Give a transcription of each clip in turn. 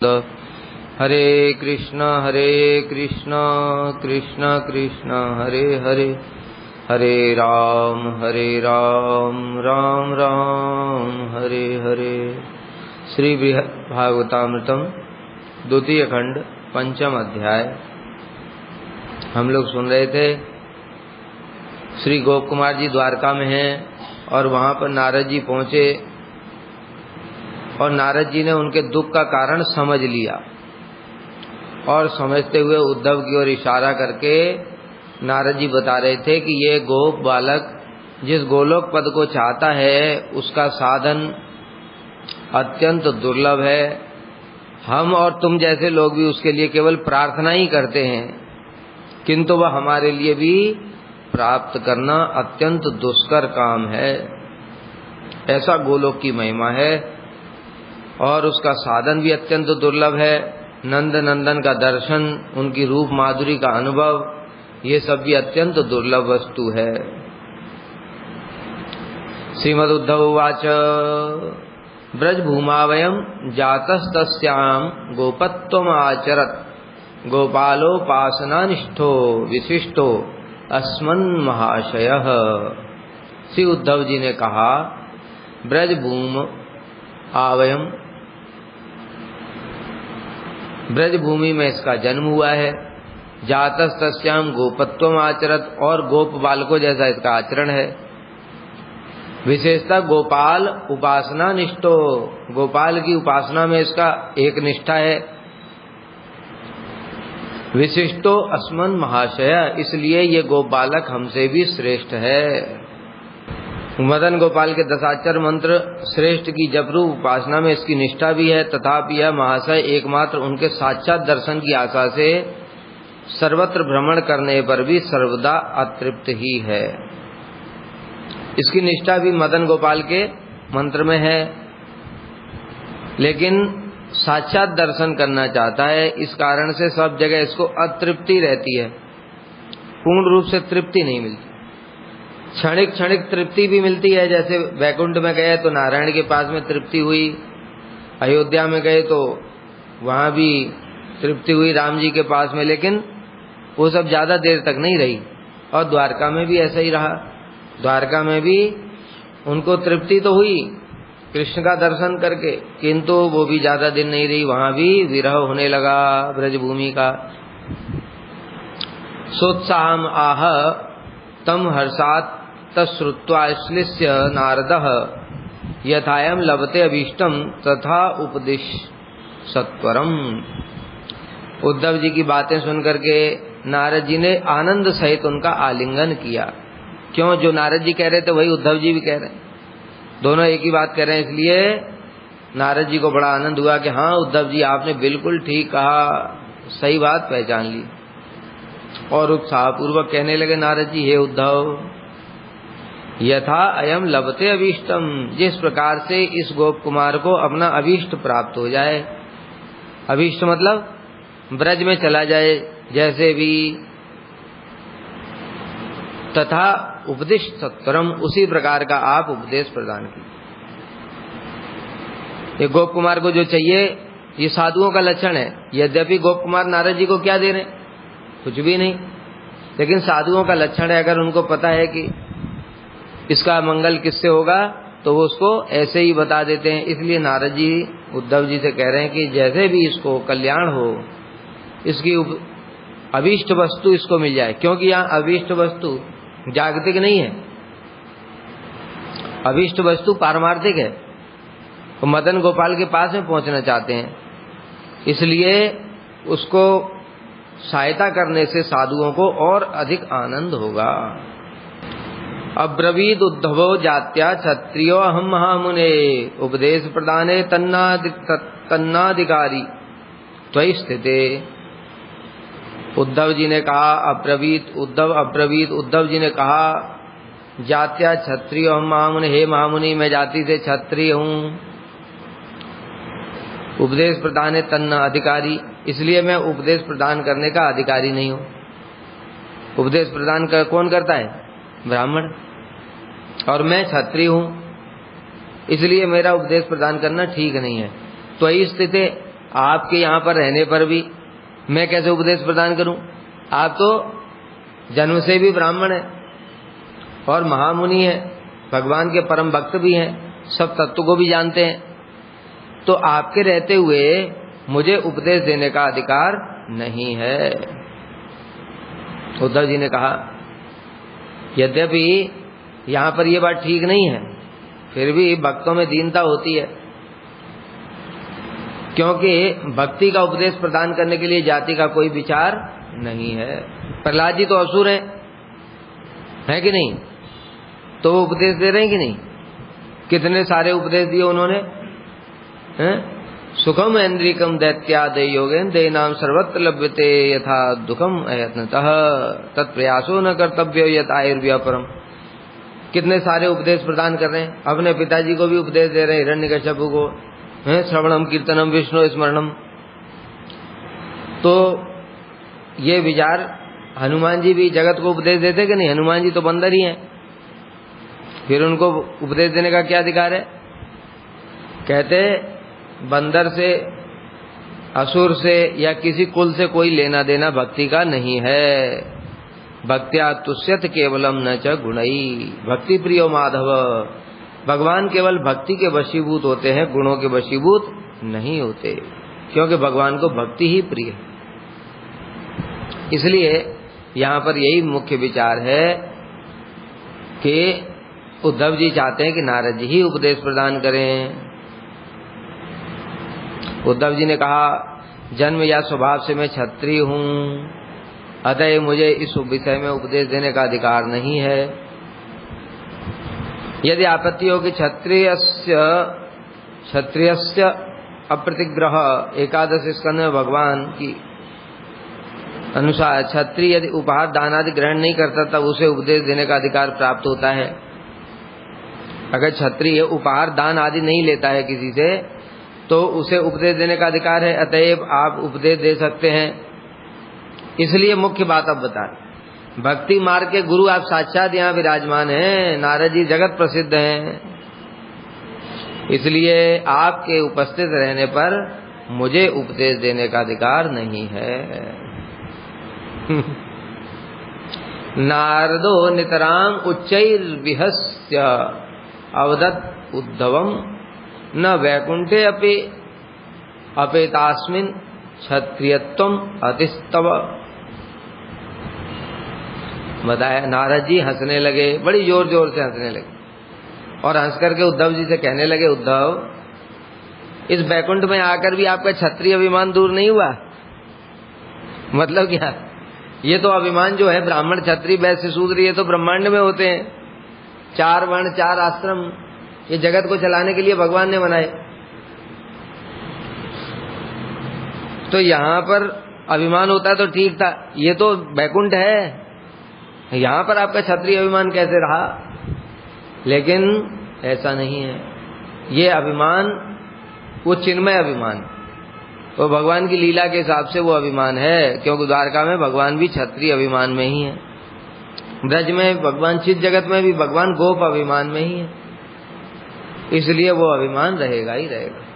हरे कृष्ण कृष्ण कृष्ण हरे हरे, हरे राम राम राम हरे हरे। श्री भागवतामृतम द्वितीय खंड पंचम अध्याय। हम लोग सुन रहे थे श्री गोप कुमार जी द्वारका में हैं और वहां पर नारद जी पहुंचे और नारद जी ने उनके दुख का कारण समझ लिया और समझते हुए उद्धव की ओर इशारा करके नारद जी बता रहे थे कि ये गोप बालक जिस गोलोक पद को चाहता है उसका साधन अत्यंत दुर्लभ है। हम और तुम जैसे लोग भी उसके लिए केवल प्रार्थना ही करते हैं, किंतु वह हमारे लिए भी प्राप्त करना अत्यंत दुष्कर काम है। ऐसा गोलोक की महिमा है और उसका साधन भी अत्यंत दुर्लभ है। नंद नंदन का दर्शन, उनकी रूप माधुरी का अनुभव, ये सब भी अत्यंत दुर्लभ वस्तु है। श्रीमद् उद्धव उवाच ब्रजभूमावयं जातस्तस्यां गोपत्वमाचरत् गोपालोपासनानिष्ठो विशिष्टो अस्मन्महाशयः। श्री उद्धव जी ने कहा, ब्रजभूम आवयम, ब्रज भूमि में इसका जन्म हुआ है। जातस्तस्याम गोपत्वम आचरत, और गोप बालकों जैसा इसका आचरण है। विशेषता गोपाल उपासना निष्ठो, गोपाल की उपासना में इसका एक निष्ठा है। विशिष्टो अस्मन् महाशय, इसलिए ये गोप बालक हमसे भी श्रेष्ठ है। मदन गोपाल के दशाक्षर मंत्र श्रेष्ठ की जपरूप उपासना में इसकी निष्ठा भी है। तथापि यह महाशय एकमात्र उनके साक्षात दर्शन की आशा से सर्वत्र भ्रमण करने पर भी सर्वदा अतृप्त ही है। इसकी निष्ठा भी मदन गोपाल के मंत्र में है, लेकिन साक्षात दर्शन करना चाहता है, इस कारण से सब जगह इसको अतृप्ति रहती है, पूर्ण रूप से तृप्ति नहीं मिलती। क्षणिक क्षणिक तृप्ति भी मिलती है, जैसे वैकुंठ में गए तो नारायण के पास में तृप्ति हुई, अयोध्या में गए तो वहां भी तृप्ति हुई राम जी के पास में, लेकिन वो सब ज्यादा देर तक नहीं रही। और द्वारका में भी ऐसा ही रहा। द्वारका में भी उनको तृप्ति तो हुई कृष्ण का दर्शन करके, किंतु वो भी ज्यादा दिन नहीं रही, वहां भी विरह होने लगा ब्रजभूमि का। सोत्साहम आह तम हर्षात् तश्रुत्वा श्लिष्य नारदः यथायं लभते अभीष्टम तथा उपदिश सत्वरम। उद्धव जी की बातें सुनकर के नारद जी ने आनंद सहित उनका आलिंगन किया। क्यों? जो नारद जी कह रहे थे वही उद्धव जी भी कह रहे हैं, दोनों एक ही बात कह रहे हैं। इसलिए नारद जी को बड़ा आनंद हुआ कि हाँ उद्धव जी आपने बिल्कुल ठीक कहा, सही बात पहचान ली। और उत्साहपूर्वक कहने लगे नारद जी, हे उद्धव, यथा अयम लभते अभीष्टम, जिस प्रकार से इस गोप कुमार को अपना अभीष्ट प्राप्त हो जाए। अभीष्ट मतलब ब्रज में चला जाए जैसे भी। तथा उपदिश सत्वरम, उसी प्रकार का आप उपदेश प्रदान कीजिए। ये गोप कुमार को जो चाहिए ये साधुओं का लक्षण है। यद्यपि गोप कुमार नारद जी को क्या दे रहे, कुछ भी नहीं, लेकिन साधुओं का लक्षण है। अगर उनको पता है कि इसका मंगल किससे होगा तो वो उसको ऐसे ही बता देते हैं। इसलिए नारद जी उद्धव जी से कह रहे हैं कि जैसे भी इसको कल्याण हो, इसकी अभीष्ट वस्तु इसको मिल जाए। क्योंकि यहाँ अभीष्ट वस्तु जागतिक नहीं है, अभीष्ट वस्तु पारमार्थिक है। वो मदन गोपाल के पास में पहुंचना चाहते हैं, इसलिए उसको सहायता करने से साधुओं को और अधिक आनंद होगा। अब्रवीद उद्धवो जात्या क्षत्रियो अहम महामुने उपदेश प्रदाने तन्नाधिकारी त्वयि स्थिते। उद्धव जी ने कहा, उद्धव जी ने कहा, जात्या क्षत्रियो अहम महामुने, हे महामुनि मैं जाति से क्षत्रिय हूँ। उपदेश प्रदाने तन्न अधिकारी, इसलिए मैं उपदेश प्रदान करने का अधिकारी नहीं हूँ। उपदेश प्रदान कौन करता है? ब्राह्मण। और मैं क्षत्रिय हूँ, इसलिए मेरा उपदेश प्रदान करना ठीक नहीं है। त्वयि स्थिते, आपके यहाँ पर रहने पर भी मैं कैसे उपदेश प्रदान करूं? आप तो जन्म से भी ब्राह्मण हैं और महामुनि हैं, भगवान के परम भक्त भी हैं, सब तत्व को भी जानते हैं, तो आपके रहते हुए मुझे उपदेश देने का अधिकार नहीं है। उद्धव जी ने कहा, यद्यपि यहाँ पर यह बात ठीक नहीं है, फिर भी भक्तों में दीनता होती है, क्योंकि भक्ति का उपदेश प्रदान करने के लिए जाति का कोई विचार नहीं है। प्रहलाद जी तो असुर हैं कि नहीं? तो वो उपदेश दे रहे हैं कि नहीं? कितने सारे उपदेश दिए उन्होंने, हैं? सुखम ऐन्द्रिकम दैत्यादय योगेन देनाम सर्वत्र लभ्यते यथा दुखम अयत्नतः तत्प्रयासो न कर्तव्य यत आयुर्व्यापरम। कितने सारे उपदेश प्रदान कर रहे हैं। अपने पिताजी को भी उपदेश दे रहे हैं, हिरण्यकश्यपु को, हैं? श्रवणम कीर्तनम विष्णु स्मरणम। तो ये विचार हनुमान जी भी जगत को उपदेश देते कि नहीं? हनुमान जी तो बंदर ही हैं, फिर उनको उपदेश देने का क्या अधिकार है? कहते बंदर से, असुर से या किसी कुल से कोई लेना देना भक्ति का नहीं है। भक्त्या तुष्यत केवलम न च गुणई भक्ति प्रियो माधव। भगवान केवल भक्ति के वशीभूत होते हैं, गुणों के वशीभूत नहीं होते, क्योंकि भगवान को भक्ति ही प्रिय है। इसलिए यहाँ पर यही मुख्य विचार है कि उद्धव जी चाहते हैं कि नारद जी ही उपदेश प्रदान करें। उद्धव जी ने कहा, जन्म या स्वभाव से मैं क्षत्रिय हूँ, अतः मुझे इस विषय में उपदेश देने का अधिकार नहीं है। यदि आपत्ति हो कि क्षत्रियस्य अप्रतिग्रह एकादश स्कंद में भगवान की अनुसार क्षत्रिय यदि उपहार दान आदि ग्रहण नहीं करता तब उसे उपदेश देने का अधिकार प्राप्त होता है। अगर क्षत्रिय उपहार दान आदि नहीं लेता है किसी से तो उसे उपदेश देने का अधिकार है, अतएव आप उपदेश दे सकते हैं। इसलिए मुख्य बात अब बता, भक्ति मार्ग के गुरु आप साक्षात यहाँ विराजमान हैं, नारद जी जगत प्रसिद्ध हैं, इसलिए आपके उपस्थित रहने पर मुझे उपदेश देने का अधिकार नहीं है। नारदो नितराम उच्चैर्विहस्य अवदत् उद्धवम न वैकुंठे अपि अपेतास्मिन् क्षत्रियत्वम अतिस्तव। बताया, नारद जी हंसने लगे, बड़ी जोर जोर से हंसने लगे और हंस करके उद्धव जी से कहने लगे, उद्धव, इस वैकुंठ में आकर भी आपका क्षत्रिय अभिमान दूर नहीं हुआ। मतलब क्या? ये तो अभिमान जो है ब्राह्मण क्षत्रिय वैश्य शूद्र, ये तो ब्रह्मांड में होते हैं, 4 वर्ण 4 आश्रम, ये जगत को चलाने के लिए भगवान ने बनाए। तो यहाँ पर अभिमान होता तो ठीक था, ये तो वैकुंठ है, यहाँ पर आपका क्षत्रिय अभिमान कैसे रहा? लेकिन ऐसा नहीं है, ये अभिमान वो चिन्मय अभिमान, तो भगवान की लीला के हिसाब से वो अभिमान है, क्योंकि द्वारका में भगवान भी क्षत्रिय अभिमान में ही है, ब्रज में भगवान, चित जगत में भी भगवान गोप अभिमान में ही है, इसलिए वो अभिमान रहेगा ही रहेगा।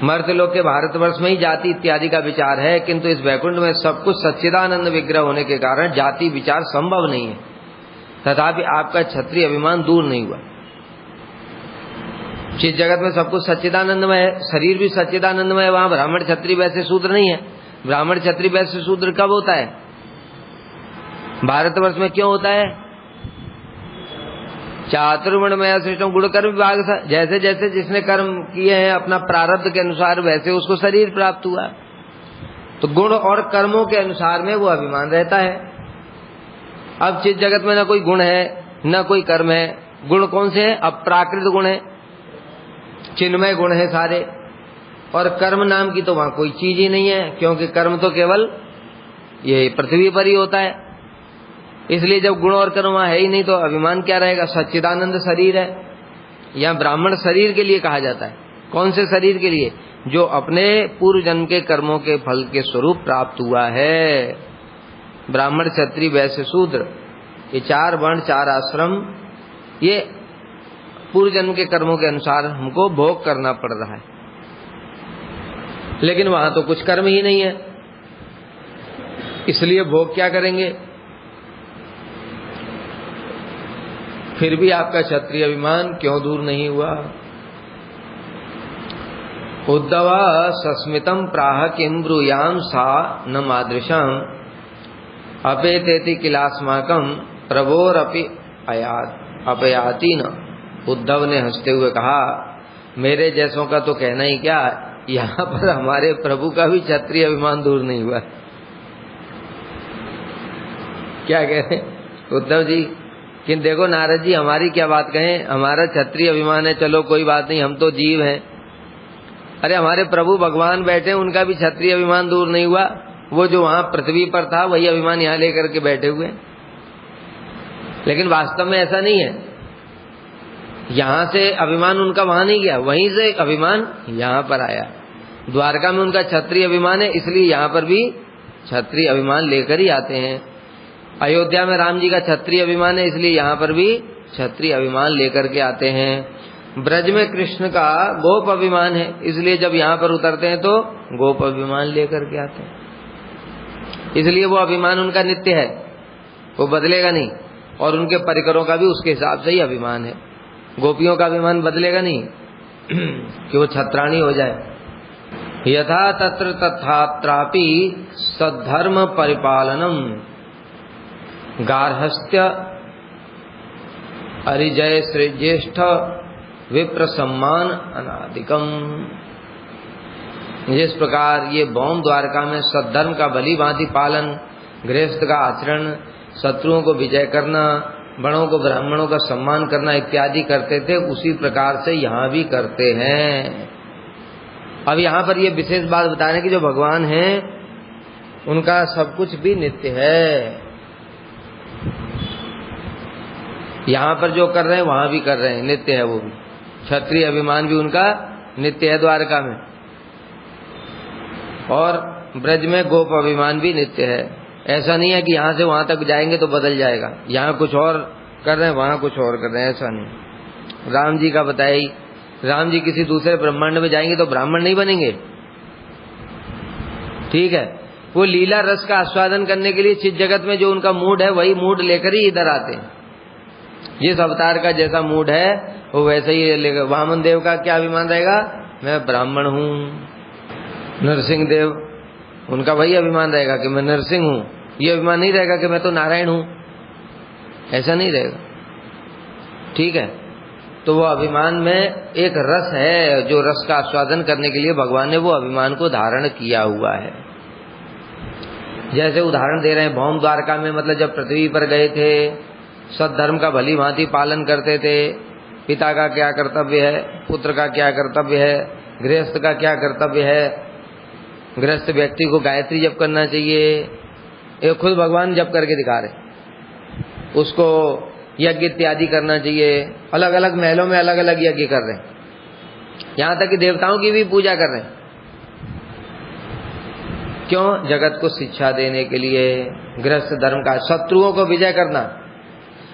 मर्त्यलोक के भारतवर्ष में ही जाति इत्यादि का विचार है, किंतु इस वैकुंठ में सब कुछ सच्चिदानंद विग्रह होने के कारण जाति विचार संभव नहीं है, तथापि आपका क्षत्रिय अभिमान दूर नहीं हुआ। जिस जगत में सब कुछ सच्चिदानंदमय है, शरीर भी सच्चिदानंदमय है, वहां ब्राह्मण क्षत्रिय वैश्य शूद्र नहीं है। ब्राह्मण क्षत्रिय वैश्य शूद्र कब होता है? भारतवर्ष में क्यों होता है? चातुर्वर्ण्यमय श्रेष्ठम गुण कर्म विभाग, जैसे जैसे जिसने कर्म किए हैं अपना प्रारब्ध के अनुसार वैसे उसको शरीर प्राप्त हुआ, तो गुण और कर्मों के अनुसार में वो अभिमान रहता है। अब जिस जगत में न कोई गुण है न कोई कर्म है, गुण कौन से है? अप्राकृत गुण है, चिन्मय गुण है सारे, और कर्म नाम की तो वहां कोई चीज ही नहीं है, क्योंकि कर्म तो केवल ये पृथ्वी पर ही होता है। इसलिए जब गुण और कर्म वहां है ही नहीं तो अभिमान क्या रहेगा? सच्चिदानंद शरीर है। यहाँ ब्राह्मण शरीर के लिए कहा जाता है। कौन से शरीर के लिए? जो अपने पूर्व जन्म के कर्मों के फल के स्वरूप प्राप्त हुआ है। ब्राह्मण क्षत्रिय वैश्य शूद्र, ये 4 वर्ण 4 आश्रम, ये पूर्व जन्म के कर्मों के अनुसार हमको भोग करना पड़ रहा है, लेकिन वहां तो कुछ कर्म ही नहीं है, इसलिए भोग क्या करेंगे। फिर भी आपका क्षत्रिय अभिमान क्यों दूर नहीं हुआ। उद्धव सस्मितम प्राह किम ब्रूयाम सा न मादृशम अपेतेति किलास्माकम प्रभोरपि अपयाति न। उद्धव ने हंसते हुए कहा, मेरे जैसों का तो कहना ही क्या, यहाँ पर हमारे प्रभु का भी क्षत्रिय अभिमान दूर नहीं हुआ। क्या कह रहे उद्धव जी, कि देखो नारद जी, हमारी क्या बात कहें, हमारा क्षत्रिय अभिमान है, चलो कोई बात नहीं, हम तो जीव हैं। अरे हमारे प्रभु भगवान बैठे, उनका भी क्षत्रिय अभिमान दूर नहीं हुआ। वो जो वहां पृथ्वी पर था वही अभिमान यहाँ लेकर के बैठे हुए। लेकिन वास्तव में ऐसा नहीं है, यहाँ से अभिमान उनका वहां नहीं गया, वहीं से अभिमान यहाँ पर आया। द्वारका में उनका क्षत्रिय अभिमान है, इसलिए यहाँ पर भी क्षत्रिय अभिमान लेकर ही आते हैं। अयोध्या में राम जी का क्षत्रिय अभिमान है, इसलिए यहाँ पर भी क्षत्रिय अभिमान लेकर के आते हैं। ब्रज में कृष्ण का गोप अभिमान है, इसलिए जब यहाँ पर उतरते हैं तो गोप अभिमान लेकर के आते हैं। इसलिए वो अभिमान उनका नित्य है, वो बदलेगा नहीं, और उनके परिकरों का भी उसके हिसाब से ही अभिमान है। गोपियों का अभिमान बदलेगा नहीं कि वो छत्राणी हो जाए। यथा तत्र तथात्रापि सद्धर्म परिपालनम गार्हस्थ्य अरिजय श्रेष्ठ विप्र सम्मान अनादिकम। जिस प्रकार ये बौम द्वारका में सद्धर्म का भली भांति पालन, गृहस्थ का आचरण, शत्रुओं को विजय करना, बड़ों को ब्राह्मणों का सम्मान करना इत्यादि करते थे, उसी प्रकार से यहाँ भी करते हैं। अब यहाँ पर ये विशेष बात बता रहे हैं कि जो भगवान हैं उनका सब कुछ भी नित्य है। यहाँ पर जो कर रहे हैं वहां भी कर रहे हैं, नित्य है वो भी। क्षत्रिय अभिमान भी उनका नित्य है द्वारका में, और ब्रज में गोप अभिमान भी नित्य है। ऐसा नहीं है कि यहाँ से वहां तक जाएंगे तो बदल जाएगा, यहाँ कुछ और कर रहे हैं वहां कुछ और कर रहे हैं, ऐसा नहीं। राम जी का बताया ही, राम जी किसी दूसरे ब्रह्मांड में जाएंगे तो ब्राह्मण नहीं बनेंगे, ठीक है। वो लीला रस का आस्वादन करने के लिए चित जगत में जो उनका मूड है वही मूड लेकर ही इधर आते हैं। जिस अवतार का जैसा मूड है वो वैसे ही लेकर। वामन देव का क्या अभिमान रहेगा, मैं ब्राह्मण हूँ। नरसिंह देव उनका वही अभिमान रहेगा कि मैं नरसिंह हूँ, ये अभिमान नहीं रहेगा कि मैं तो नारायण हूँ, ऐसा नहीं रहेगा, ठीक है। तो वो अभिमान में एक रस है, जो रस का आस्वादन करने के लिए भगवान ने वो अभिमान को धारण किया हुआ है। जैसे उदाहरण दे रहे हैं भौम द्वारका में, मतलब जब पृथ्वी पर गए थे, सद्धर्म का भली भांति पालन करते थे। पिता का क्या कर्तव्य है, पुत्र का क्या कर्तव्य है, गृहस्थ का क्या कर्तव्य है। गृहस्थ व्यक्ति को गायत्री जप करना चाहिए, ये खुद भगवान जप करके दिखा रहे। उसको यज्ञ इत्यादि करना चाहिए। अलग अलग महलों में अलग अलग यज्ञ कर रहे हैं, यहाँ तक कि देवताओं की भी पूजा कर रहे हैं। क्यों? जगत को शिक्षा देने के लिए। गृहस्थ धर्म का शत्रुओं को विजय करना।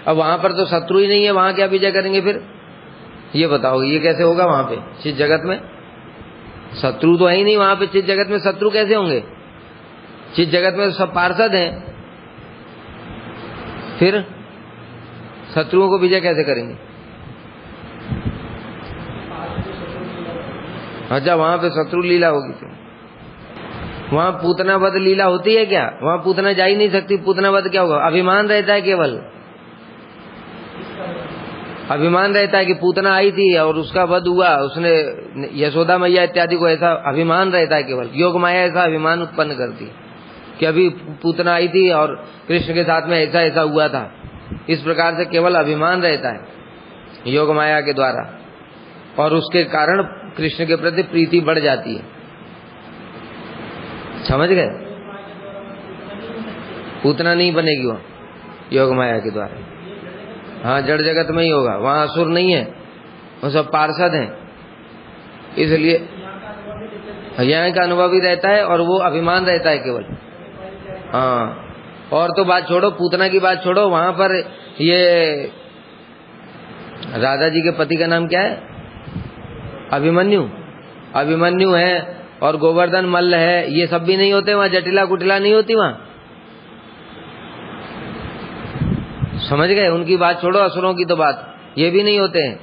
अब वहां पर तो शत्रु ही नहीं है, वहां क्या विजय करेंगे फिर? ये बताओ, ये कैसे होगा? वहां पे चित जगत में शत्रु तो है ही नहीं, वहां पे चित जगत में शत्रु कैसे होंगे? चित जगत में तो सब पार्षद हैं, फिर शत्रुओं को विजय कैसे करेंगे? अच्छा, वहां पे शत्रु लीला होगी तो वहां पूतना वध लीला होती है क्या? वहां पूतना जा ही नहीं सकती। पूतना वध क्या होगा? अभिमान रहता है, केवल अभिमान रहता है कि पूतना आई थी और उसका वध हुआ, उसने यशोदा मैया इत्यादि को, ऐसा अभिमान रहता है केवल। योग माया ऐसा अभिमान उत्पन्न करती है कि अभी पूतना आई थी और कृष्ण के साथ में ऐसा ऐसा हुआ था। इस प्रकार से केवल अभिमान रहता है योग माया के द्वारा, और उसके कारण कृष्ण के प्रति प्रीति बढ़ जाती है। समझ गए? पूतना नहीं बनेगी वो योग माया के द्वारा। हाँ, जड़ जगत में ही होगा, वहां असुर नहीं है, वो सब पार्षद हैं, इसलिए यहाँ का अनुभव ही रहता है और वो अभिमान रहता है केवल। हाँ, और तो बात छोड़ो, पूतना की बात छोड़ो, वहां पर ये राधा जी के पति का नाम क्या है? अभिमन्यु। अभिमन्यु है और गोवर्धन मल्ल है, ये सब भी नहीं होते वहां, जटिला कुटिला नहीं होती वहां। समझ गए? उनकी बात छोड़ो, असुरों की तो बात, ये भी नहीं होते हैं।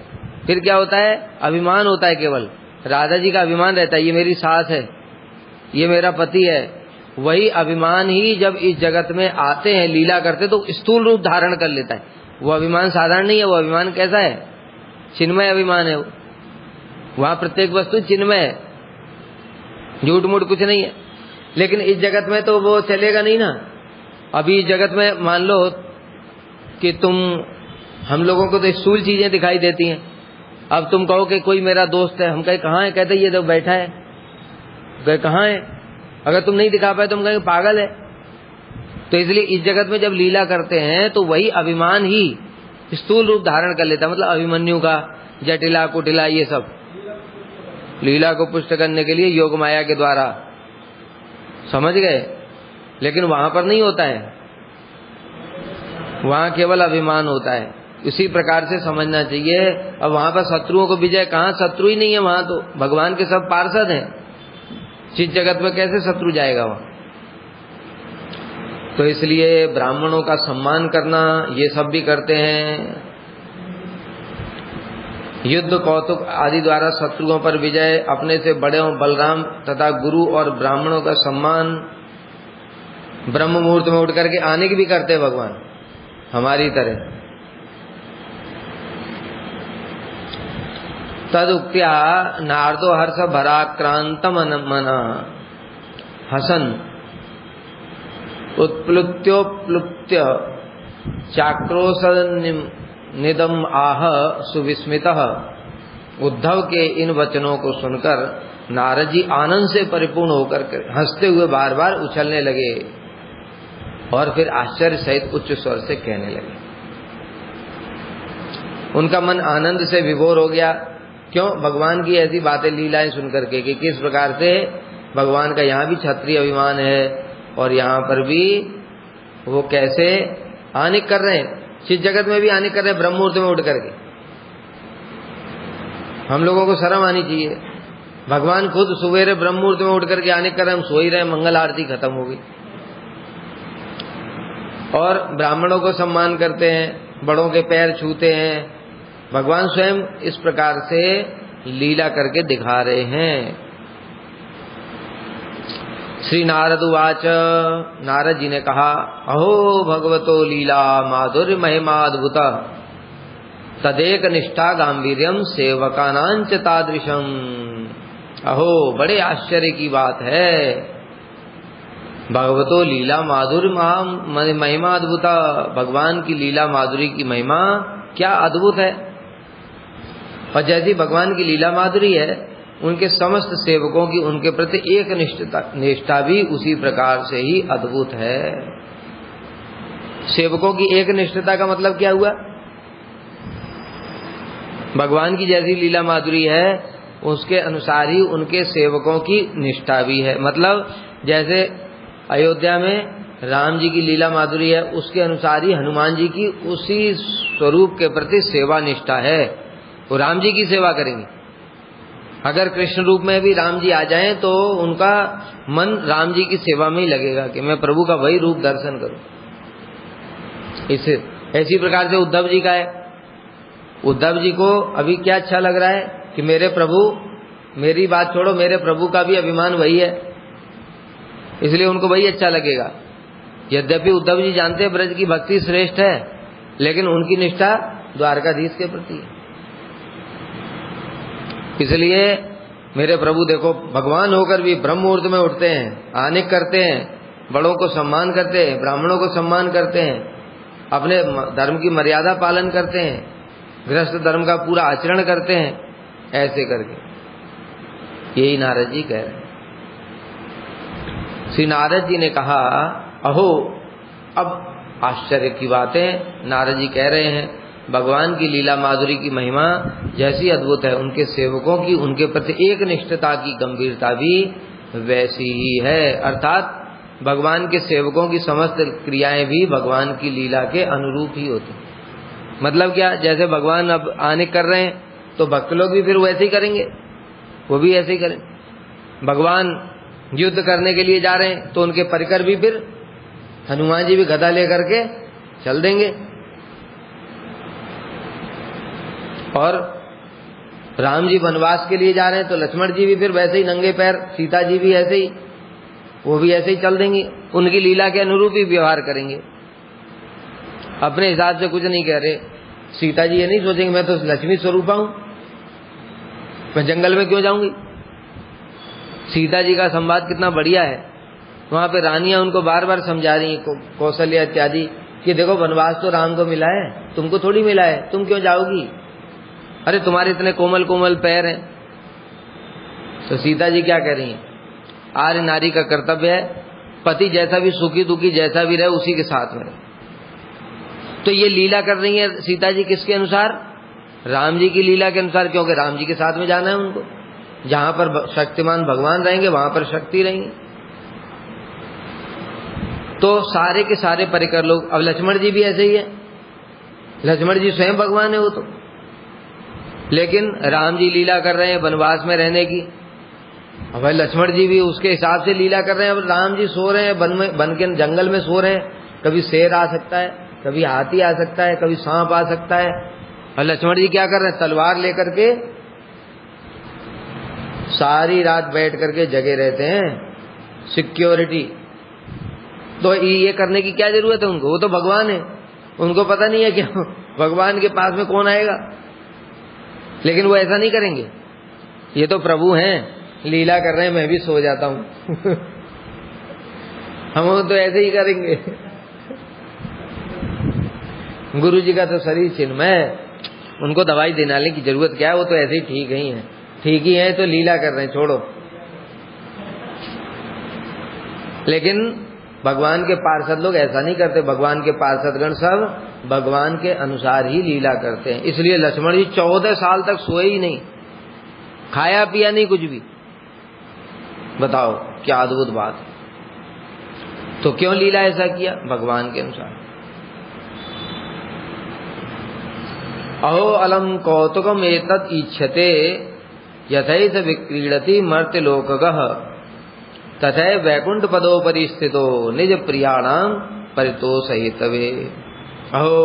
फिर क्या होता है? अभिमान होता है केवल। राधा जी का अभिमान रहता है, ये मेरी सास है, ये मेरा पति है। वही अभिमान ही जब इस जगत में आते हैं, लीला करते, तो स्थूल रूप धारण कर लेता है। वो अभिमान साधारण नहीं है, वो अभिमान कैसा है? चिन्मय अभिमान है। वहां प्रत्येक वस्तु चिन्मय है, झूठ मूठ कुछ नहीं है। लेकिन इस जगत में तो वो चलेगा नहीं ना। अभी इस जगत में मान लो कि हम लोगों को तो स्थूल चीजें दिखाई देती हैं। अब तुम कहो कि कोई मेरा दोस्त है, हम कहे कहाँ है? कहते ये तो बैठा है। कहे कहाँ है? अगर तुम नहीं दिखा पाए तो हम कहेंगे पागल है। तो इसलिए इस जगत में जब लीला करते हैं तो वही अभिमान ही स्थूल रूप धारण कर लेता है। मतलब अभिमन्यु का, जटिला कुटिला, ये सब लीला को पुष्ट करने के लिए योग माया के द्वारा, समझ गए? लेकिन वहां पर नहीं होता है, वहां केवल अभिमान होता है। इसी प्रकार से समझना चाहिए। अब वहां पर शत्रुओं को विजय, कहाँ? शत्रु ही नहीं है वहां, तो भगवान के सब पार्षद हैं। जिस जगत में कैसे शत्रु जाएगा वहां? तो इसलिए ब्राह्मणों का सम्मान करना, ये सब भी करते हैं। युद्ध कौतुक आदि द्वारा शत्रुओं पर विजय, अपने से बड़े बलराम तथा गुरु और ब्राह्मणों का सम्मान, ब्रह्म मुहूर्त में उठ करके आने की भी करते हैं भगवान, हमारी तरह। तदुक्त्या नारदो हर्ष भराक्रांत मना हसन उत्प्लुत्योप्लुत्य चाक्रोश निदम आह सुविस्मितः। उद्धव के इन वचनों को सुनकर नारद जी आनंद से परिपूर्ण होकर हंसते हुए बार बार उछलने लगे और फिर आश्चर्य सहित उच्च स्वर से कहने लगे। उनका मन आनंद से विभोर हो गया। क्यों? भगवान की ऐसी बातें, लीलाएं सुनकर के कि किस प्रकार से भगवान का यहाँ भी क्षत्रिय अभिमान है और यहाँ पर भी वो कैसे हानिक कर रहे हैं, जिस जगत में भी हानि कर रहे हैं ब्रह्म मुहूर्त में उठ करके। हम लोगों को शर्म आनी चाहिए। भगवान खुद सवेरे ब्रह्म मुहूर्त में उठ करके हानि कर रहे हैं, हम सो ही रहे, मंगल आरती खत्म हो गई। और ब्राह्मणों को सम्मान करते हैं, बड़ों के पैर छूते हैं। भगवान स्वयं इस प्रकार से लीला करके दिखा रहे हैं। श्री नारद उवाच, नारद जी ने कहा, अहो भगवतो लीला माधुर्य महिमाद्भुत तदेक निष्ठा गांभीर्यम सेवकानांच तादृशम। अहो, बड़े आश्चर्य की बात है। भगवतो लीला माधुर्य महिमाद्भुत, भगवान की लीला माधुरी की महिमा क्या अद्भुत है। और जैसी भगवान की लीला माधुरी है, उनके समस्त सेवकों की उनके प्रति एक निष्ठा भी उसी प्रकार से ही अद्भुत है। सेवकों की एक निष्ठता का मतलब क्या हुआ? भगवान की जैसी लीला माधुरी है, उसके अनुसार ही उनके सेवकों की निष्ठा भी है। मतलब जैसे अयोध्या में राम जी की लीला माधुरी है, उसके अनुसार ही हनुमान जी की उसी स्वरूप के प्रति सेवा निष्ठा है। वो राम जी की सेवा करेंगे। अगर कृष्ण रूप में भी राम जी आ जाएं तो उनका मन राम जी की सेवा में ही लगेगा कि मैं प्रभु का वही रूप दर्शन करूं। ऐसी प्रकार से उद्धव जी का है। उद्धव जी को अभी क्या अच्छा लग रहा है कि मेरे प्रभु, मेरी बात छोड़ो, मेरे प्रभु का भी अभिमान वही है, इसलिए उनको वही अच्छा लगेगा। यद्यपि उद्धव जी जानते हैं ब्रज की भक्ति श्रेष्ठ है, लेकिन उनकी निष्ठा द्वारकाधीश के प्रति है। इसलिए मेरे प्रभु देखो, भगवान होकर भी ब्रह्म मुहूर्त में उठते हैं, आनिक करते हैं, बड़ों को सम्मान करते हैं, ब्राह्मणों को सम्मान करते हैं, अपने धर्म की मर्यादा पालन करते हैं, गृहस्थ धर्म का पूरा आचरण करते हैं, ऐसे करके। यही नारद जी कह रहे हैं। श्री नारद जी ने कहा, अहो, अब आश्चर्य की बातें नारद जी कह रहे हैं। भगवान की लीला माधुरी की महिमा जैसी अद्भुत है, उनके सेवकों की उनके प्रति एक निष्ठता की गंभीरता भी वैसी ही है। अर्थात भगवान के सेवकों की समस्त क्रियाएं भी भगवान की लीला के अनुरूप ही होती हैं। मतलब क्या, जैसे भगवान अब आने कर रहे हैं तो भक्त लोग भी फिर वैसे ही करेंगे, वो भी ऐसे ही करें। भगवान युद्ध करने के लिए जा रहे हैं तो उनके परिकर भी फिर हनुमान जी भी गदा लेकर के चल देंगे। और राम जी वनवास के लिए जा रहे हैं तो लक्ष्मण जी भी फिर वैसे ही नंगे पैर, सीता जी भी ऐसे ही, वो भी ऐसे ही चल देंगी, उनकी लीला के अनुरूप ही व्यवहार करेंगे, अपने हिसाब से कुछ नहीं कह रहे। सीता जी ये नहीं सोचेंगे मैं तो लक्ष्मी स्वरूपा हूं, मैं जंगल में क्यों जाऊंगी। सीता जी का संवाद कितना बढ़िया है, वहां पे रानियां उनको बार बार समझा रही हैं, कौशल्या इत्यादि, कि देखो वनवास तो राम को मिला है, तुमको थोड़ी मिला है, तुम क्यों जाओगी, अरे तुम्हारे इतने कोमल कोमल पैर हैं। तो सीता जी क्या कह रही हैं, आर्य नारी का कर्तव्य है पति जैसा भी सुखी दुखी जैसा भी रहे उसी के साथ में रहे। तो ये लीला कर रही है सीता जी किसके अनुसार, राम जी की लीला के अनुसार, क्योंकि राम जी के साथ में जाना है उनको, जहां पर शक्तिमान भगवान रहेंगे वहां पर शक्ति रहेंगी। तो सारे के सारे परिकर लोग, अब लक्ष्मण जी भी ऐसे ही है, लक्ष्मण जी स्वयं भगवान है वो तो, लेकिन राम जी लीला कर रहे हैं वनवास में रहने की, अब भाई लक्ष्मण जी भी उसके हिसाब से लीला कर रहे हैं। अब राम जी सो रहे हैं वन के जंगल में सो रहे हैं, कभी शेर आ सकता है, कभी हाथी आ सकता है, कभी सांप आ सकता है, और लक्ष्मण जी क्या कर रहे हैं, तलवार लेकर के सारी रात बैठ करके जगे रहते हैं, सिक्योरिटी। तो ये करने की क्या जरूरत है उनको, वो तो भगवान है, उनको पता नहीं है क्या भगवान के पास में कौन आएगा, लेकिन वो ऐसा नहीं करेंगे, ये तो प्रभु हैं, लीला कर रहे हैं, मैं भी सो जाता हूं हम तो ऐसे ही करेंगे। गुरु जी का तो शरीर चिन्मय, उनको दवाई देने की जरूरत क्या है, वो तो ऐसे ही ठीक ही है तो लीला कर रहे हैं, छोड़ो। लेकिन भगवान के पार्षद लोग ऐसा नहीं करते, भगवान के पार्षदगण सब भगवान के अनुसार ही लीला करते हैं। इसलिए लक्ष्मण जी 14 साल तक सोए ही नहीं, खाया पिया नहीं कुछ भी, बताओ क्या अद्भुत बात है। तो क्यों लीला ऐसा किया, भगवान के अनुसार। अहो अलम कौतुकम एतत् इच्छते यथैष विक्रीडति मर्त्य लोकगः तथैव वैकुंठ पदोपरि स्थितो निज प्रियाणाम परितोषहितवे। अहो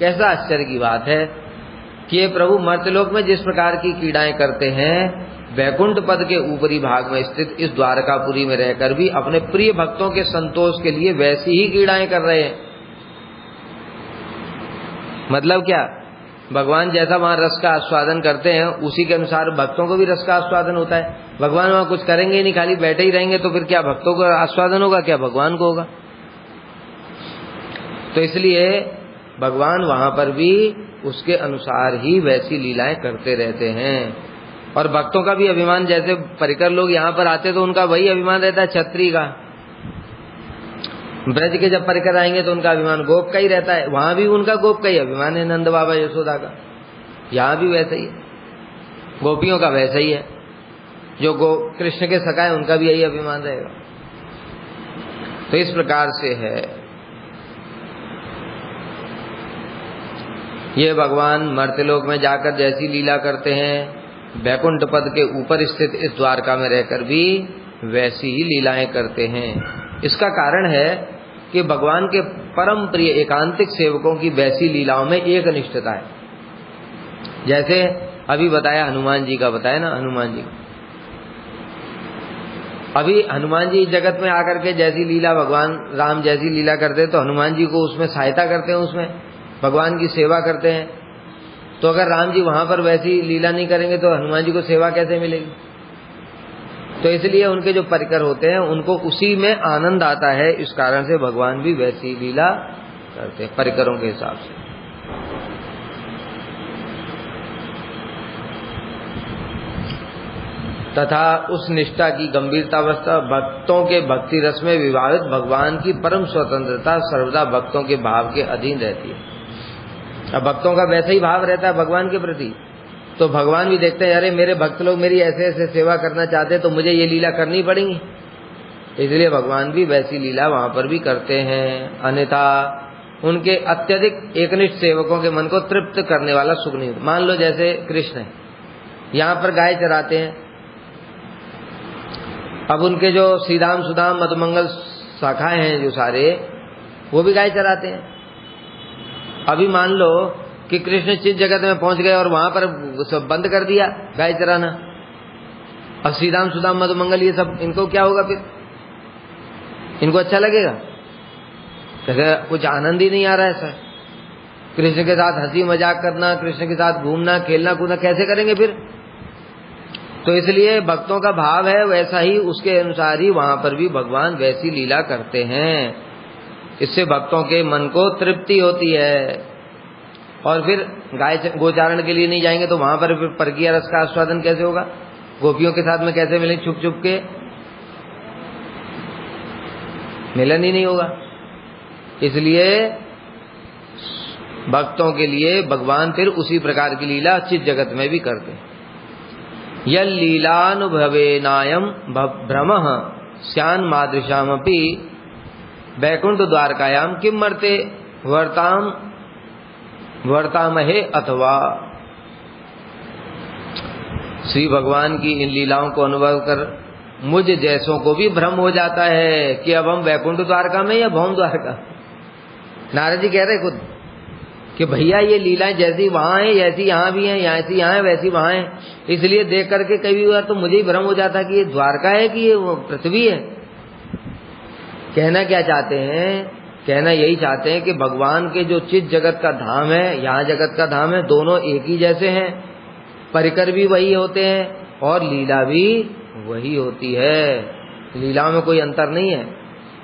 कैसा आश्चर्य की बात है कि ये प्रभु मर्त्यलोक में जिस प्रकार की क्रीड़ाएं करते हैं, वैकुंठ पद के ऊपरी भाग में स्थित इस द्वारकापुरी में रहकर भी अपने प्रिय भक्तों के संतोष के लिए वैसी ही क्रीड़ाएं कर रहे हैं। मतलब क्या, भगवान जैसा वहां रस का आस्वादन करते हैं उसी के अनुसार भक्तों को भी रस का आस्वादन होता है। भगवान वहां कुछ करेंगे ही नहीं, खाली बैठे ही रहेंगे, तो फिर क्या भक्तों को आस्वादन होगा, क्या भगवान को होगा। तो इसलिए भगवान वहां पर भी उसके अनुसार ही वैसी लीलाएं करते रहते हैं। और भक्तों का भी अभिमान, जैसे परिकर लोग यहाँ पर आते तो उनका वही अभिमान रहता है छत्री का, ब्रज के जब परिकर आएंगे तो उनका अभिमान गोप का ही रहता है, वहां भी उनका गोप का ही अभिमान है, नंद बाबा यशोदा का। यहाँ भी वैसा ही है, गोपियों का वैसा ही है, जो कृष्ण के सखा है उनका भी यही अभिमान रहेगा। तो इस प्रकार से है ये भगवान मर्त्यलोक में जाकर जैसी लीला करते हैं, वैकुंठ पद के ऊपर स्थित इस द्वारका में रहकर भी वैसी ही लीलाएं करते हैं। इसका कारण है कि भगवान के परम प्रिय एकांतिक सेवकों की वैसी लीलाओं में एक निष्ठता है। जैसे अभी बताया हनुमान जी का, बताया ना हनुमान जी, अभी हनुमान जी जगत में आकर के जैसी लीला भगवान राम जैसी लीला करते हैं तो हनुमान जी को उसमें सहायता करते हैं, उसमें भगवान की सेवा करते हैं। तो अगर राम जी वहां पर वैसी लीला नहीं करेंगे तो हनुमान जी को सेवा कैसे मिलेगी। तो इसलिए उनके जो परिकर होते हैं उनको उसी में आनंद आता है, इस कारण से भगवान भी वैसी लीला करते हैं परिकरों के हिसाब से। तथा उस निष्ठा की गंभीरतावस्था भक्तों के भक्ति रस में विभावित भगवान की परम स्वतंत्रता सर्वदा भक्तों के भाव के अधीन रहती है। अब भक्तों का वैसा ही भाव रहता है भगवान के प्रति, तो भगवान भी देखते हैं अरे मेरे भक्त लोग मेरी ऐसे ऐसे सेवा करना चाहते हैं तो मुझे ये लीला करनी पड़ेगी, इसलिए भगवान भी वैसी लीला वहां पर भी करते हैं। अन्यथा उनके अत्यधिक एकनिष्ठ सेवकों के मन को तृप्त करने वाला सुख नहीं होता। मान लो जैसे कृष्ण है, यहाँ पर गाय चराते हैं, अब उनके जो श्रीधाम सुदाम मधुमंगल शाखाएं हैं जो सारे, वो भी गाय चराते हैं। अभी मान लो कि कृष्ण चित जगत में पहुंच गए और वहां पर सब बंद कर दिया गाय चराना, अब श्रीधाम सुदाम मधुमंगल ये सब इनको क्या होगा? फिर इनको अच्छा लगेगा? कुछ आनंद ही नहीं आ रहा है सर। कृष्ण के साथ हंसी मजाक करना, कृष्ण के साथ घूमना खेलना कूदना कैसे करेंगे फिर? तो इसलिए भक्तों का भाव है वैसा ही, उसके अनुसार ही वहां पर भी भगवान वैसी लीला करते हैं। इससे भक्तों के मन को तृप्ति होती है। और फिर गाय गोचारण के लिए नहीं जाएंगे तो वहां पर फिर परकीय रस का आस्वादन कैसे होगा? गोपियों के साथ में कैसे मिलें? छुप छुप के मिलन ही नहीं होगा। इसलिए भक्तों के लिए भगवान फिर उसी प्रकार की लीला चित जगत में भी करते हैं। यल लीलानुभवेनायम भ्रमः स्यान् मादृशामपि वैकुंठ द्वारकायाम किम मर्ते वर्तामहे अथवा। श्री भगवान की इन लीलाओं को अनुभव कर मुझ जैसों को भी भ्रम हो जाता है कि अब हम वैकुंठ द्वारका में या भौम द्वारका। नारद जी कह रहे खुद कि भैया ये लीलाएं जैसी वहां है ऐसी यहाँ भी हैं, ऐसी यहाँ है वैसी वहां है। इसलिए देख करके कई बार तो मुझे ही भ्रम हो जाता कि ये द्वारका है कि ये पृथ्वी है। कहना क्या चाहते हैं? कहना यही चाहते हैं कि भगवान के जो चित जगत का धाम है, यहाँ जगत का धाम है, दोनों एक ही जैसे हैं, परिकर भी वही होते हैं और लीला भी वही होती है। लीला में कोई अंतर नहीं है।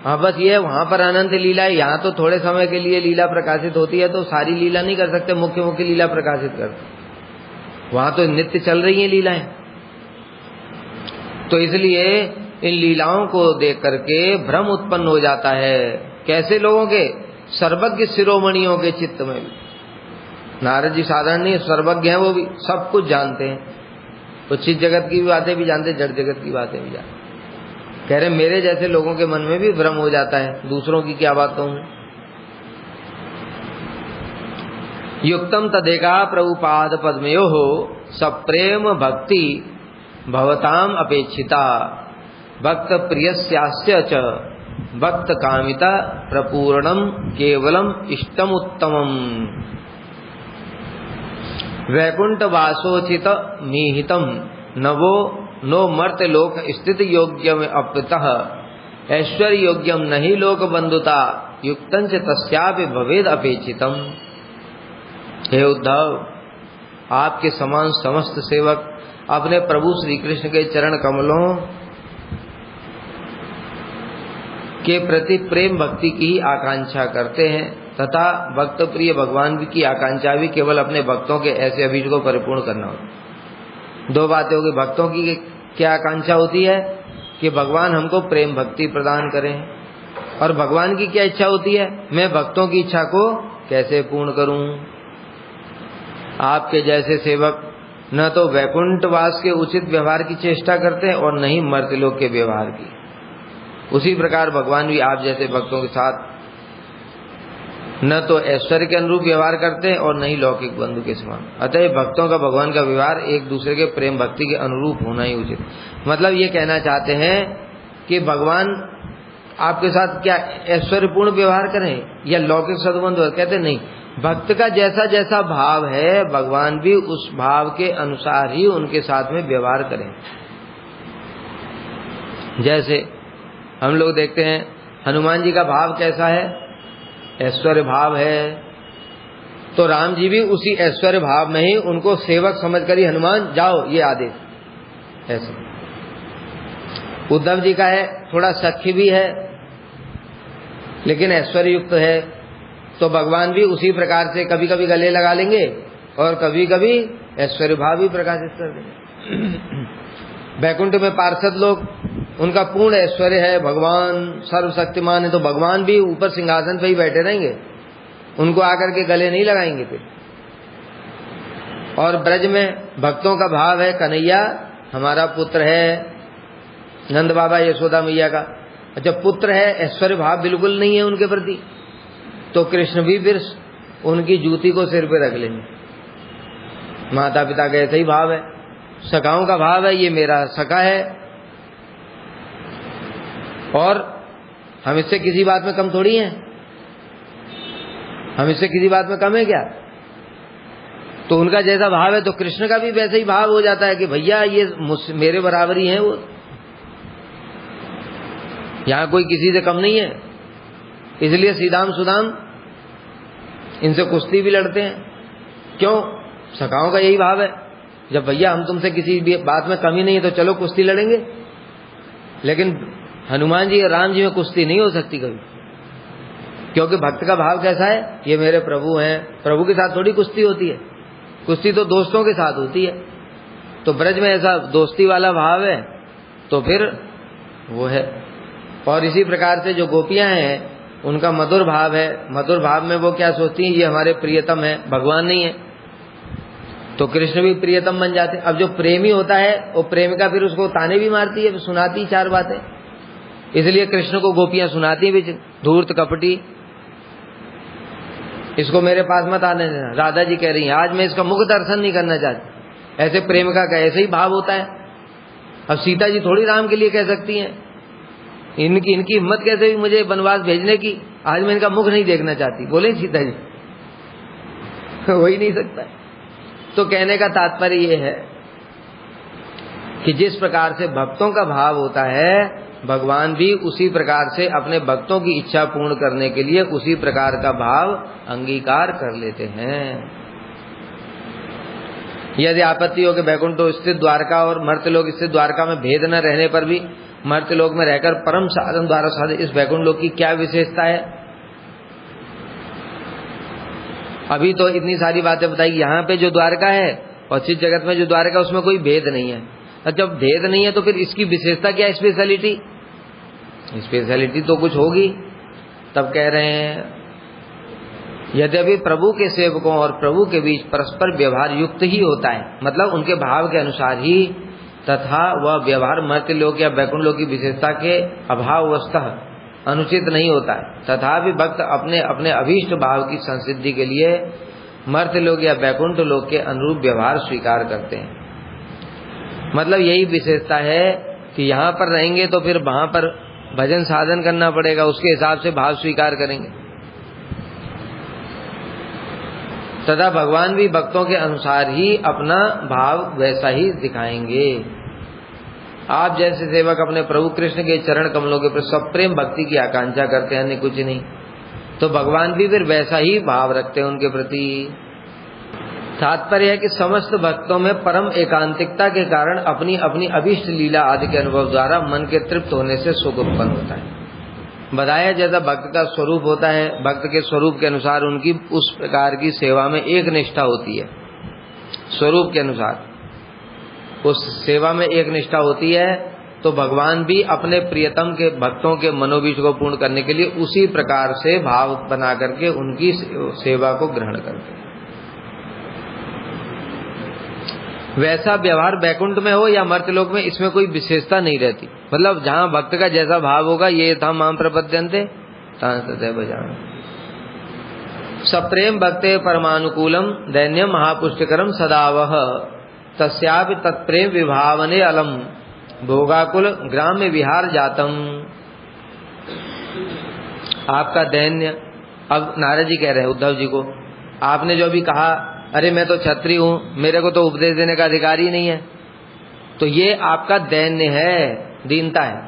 हाँ, बस ये वहां पर अनंत लीला है, यहाँ तो थोड़े समय के लिए लीला प्रकाशित होती है, तो सारी लीला नहीं कर सकते, मुख्य मुख्य लीला प्रकाशित करते। वहां तो नित्य चल रही हैं लीलाएं। तो इसलिए इन लीलाओं को देख करके भ्रम उत्पन्न हो जाता है। कैसे लोगों के? सर्वज्ञ शिरोमणियों के चित्त में भी। नारद जी साधारण नहीं, सर्वज्ञ हैं, वो भी सब कुछ जानते हैं। तो चित जगत की बातें भी जानते, जड़ जगत की बातें भी जानते। कह रहे मेरे जैसे लोगों के मन में भी भ्रम हो जाता है, दूसरों की क्या बात कहूं। युक्तम तदेका प्रभुपाद पद्मयोः सप्रेम भक्ति भवताम अपेक्षिता भक्त प्रियस्यास्य च भक्त कामिता प्रपूर्णम केवलम इष्टम उत्तमम वैकुंठ वासोचित मीहितम नवो नो मर्त लोक स्थित योग्यम अपितः ऐश्वर्य योग्यम नहीं लोक बंधुता युक्तं च तस्यापि भवेद अपेक्षितम। हे उद्धव, आपके समान समस्त सेवक अपने प्रभु श्री कृष्ण के चरण कमलों के प्रति प्रेम भक्ति की आकांक्षा करते हैं तथा भक्त प्रिय भगवान की आकांक्षा भी केवल अपने भक्तों के ऐसे अभिष्ट को परिपूर्ण करना होता। दो बातें होगी। भक्तों की क्या आकांक्षा होती है कि भगवान हमको प्रेम भक्ति प्रदान करें, और भगवान की क्या इच्छा होती है? मैं भक्तों की इच्छा को कैसे पूर्ण करूं। आपके जैसे सेवक न तो वैकुंठवास के उचित व्यवहार की चेष्टा करते हैं और न ही मर्त्यलोक के व्यवहार की। उसी प्रकार भगवान भी आप जैसे भक्तों के साथ न तो ऐश्वर्य के अनुरूप व्यवहार करते हैं और न ही लौकिक बंधु के समान। अतः भक्तों का भगवान का व्यवहार एक दूसरे के प्रेम भक्ति के अनुरूप होना ही उचित। मतलब ये कहना चाहते हैं कि भगवान आपके साथ क्या ऐश्वर्यपूर्ण व्यवहार करें या लौकिक सद्बंध? कहते नहीं, भक्त का जैसा जैसा भाव है भगवान भी उस भाव के अनुसार ही उनके साथ में व्यवहार करें। जैसे हम लोग देखते हैं हनुमान जी का भाव कैसा है? ऐश्वर्य भाव है। तो राम जी भी उसी ऐश्वर्य भाव में ही उनको सेवक समझकर ही हनुमान जाओ ये आदेश, ऐसे। उद्धव जी का है थोड़ा सख्य भी है लेकिन ऐश्वर्य युक्त है, तो भगवान भी उसी प्रकार से कभी कभी गले लगा लेंगे और कभी कभी ऐश्वर्य भाव भी प्रकाशित कर देंगे। वैकुंठ में पार्षद लोग, उनका पूर्ण ऐश्वर्य है, भगवान सर्वशक्तिमान है, तो भगवान भी ऊपर सिंहासन पे ही बैठे रहेंगे, उनको आकर के गले नहीं लगाएंगे फिर। और ब्रज में भक्तों का भाव है कन्हैया हमारा पुत्र है, नंद बाबा यशोदा मैया का। अच्छा पुत्र है, ऐश्वर्य भाव बिल्कुल नहीं है उनके प्रति, तो कृष्ण भी फिर उनकी जूती को सिर पे रख लेंगे। माता पिता का ऐसा ही भाव है, सखाओं का भाव है, ये मेरा सखा है और हम इससे किसी बात में कम थोड़ी हैं, हम इससे किसी बात में कम है क्या? तो उनका जैसा भाव है तो कृष्ण का भी वैसा ही भाव हो जाता है कि भैया ये मेरे बराबर ही है, वो यहां कोई किसी से कम नहीं है। इसलिए सीधाम सुदाम इनसे कुश्ती भी लड़ते हैं। क्यों? सखाओं का यही भाव है, जब भैया हम तुमसे किसी भी बात में कमी नहीं है तो चलो कुश्ती लड़ेंगे। लेकिन हनुमान जी और राम जी में कुश्ती नहीं हो सकती कभी, क्योंकि भक्त का भाव कैसा है, ये मेरे प्रभु हैं, प्रभु के साथ थोड़ी कुश्ती होती है, कुश्ती तो दोस्तों के साथ होती है। तो ब्रज में ऐसा दोस्ती वाला भाव है तो फिर वो है। और इसी प्रकार से जो गोपियां हैं उनका मधुर भाव है, मधुर भाव में वो क्या सोचती हैं, ये हमारे प्रियतम है, भगवान नहीं है, तो कृष्ण भी प्रियतम बन जाते। अब जो प्रेमी होता है वो प्रेमिका फिर उसको ताने भी मारती है, सुनाती 4 बातें, इसलिए कृष्ण को गोपियां सुनाती है भी, धूर्त कपटी, इसको मेरे पास मत आने देना। राधा जी कह रही हैं आज मैं इसका मुख दर्शन नहीं करना चाहती। ऐसे प्रेमिका का ऐसे ही भाव होता है। अब सीता जी थोड़ी राम के लिए कह सकती हैं, इनकी हिम्मत कैसे भी मुझे वनवास भेजने की, आज मैं इनका मुख नहीं देखना चाहती, बोले सीता जी हो ही नहीं सकता। तो कहने का तात्पर्य ये है कि जिस प्रकार से भक्तों का भाव होता है, भगवान भी उसी प्रकार से अपने भक्तों की इच्छा पूर्ण करने के लिए उसी प्रकार का भाव अंगीकार कर लेते हैं। यदि आपत्ति हो कि बैकुंठ तो स्थित द्वारका और मर्त्यलोक स्थित द्वारका में भेद न रहने पर भी मर्त्यलोक में रहकर परम साधन द्वारा साधे इस बैकुंठ लोक की क्या विशेषता है? अभी तो इतनी सारी बातें बताई, यहाँ पे जो द्वारका है और चित जगत में जो द्वारका है उसमें कोई भेद नहीं है। और जब भेद नहीं है तो फिर इसकी विशेषता क्या है, स्पेशलिटी? स्पेशलिटी तो कुछ होगी। तब कह रहे हैं यद्यपि प्रभु के सेवकों और प्रभु के बीच परस्पर व्यवहार युक्त ही होता है, मतलब उनके भाव के अनुसार ही, तथा वह व्यवहार मर्त्यलोक या बैकुंठ लोक की विशेषता के अभाववशतः अनुचित नहीं होता है। तथापि भक्त अपने अपने अभीष्ट भाव की संसिद्धि के लिए मर्त्यलोक या बैकुंठ लोक के अनुरूप व्यवहार स्वीकार करते हैं। मतलब यही विशेषता है कि यहाँ पर रहेंगे तो फिर वहां पर भजन साधन करना पड़ेगा, उसके हिसाब से भाव स्वीकार करेंगे। तथा भगवान भी भक्तों के अनुसार ही अपना भाव वैसा ही दिखाएंगे। आप जैसे सेवक अपने प्रभु कृष्ण के चरण कमलों के प्रति सप्रेम भक्ति की आकांक्षा करते हैं, अन्य कुछ नहीं, तो भगवान भी फिर वैसा ही भाव रखते हैं उनके प्रति। तात्पर्य है कि समस्त भक्तों में परम एकांतिकता के कारण अपनी अपनी अभीष्ट लीला आदि के अनुभव द्वारा मन के तृप्त होने से सुख उत्पन्न होता है। बताया जैसा भक्त का स्वरूप होता है, भक्त के स्वरूप के अनुसार उनकी उस प्रकार की सेवा में एक निष्ठा होती है। स्वरूप के अनुसार उस सेवा में एक निष्ठा होती है, तो भगवान भी अपने प्रियतम के भक्तों के मनोबीज को पूर्ण करने के लिए उसी प्रकार से भाव बना करके उनकी सेवा को ग्रहण करते हैं। वैसा व्यवहार बैकुंठ में हो या मर्त्यलोक में, इसमें कोई विशेषता नहीं रहती। मतलब जहाँ भक्त का जैसा भाव होगा, ये था माम प्रपद्यन्ते ततः भजामि। सप्रेम भक्ते परमानुकूलम दैन्यम महापुष्टिकरम सदावह तस्यापि तत्प्रेम विभावने अलम भोगाकुल ग्राम्य विहार जातम। आपका दैन्य, अब नारद जी कह रहे हैं उद्धव जी को, आपने जो भी कहा अरे मैं तो क्षत्रिय हूँ, मेरे को तो उपदेश देने का अधिकार ही नहीं है, तो ये आपका दैन्य है, दीनता है।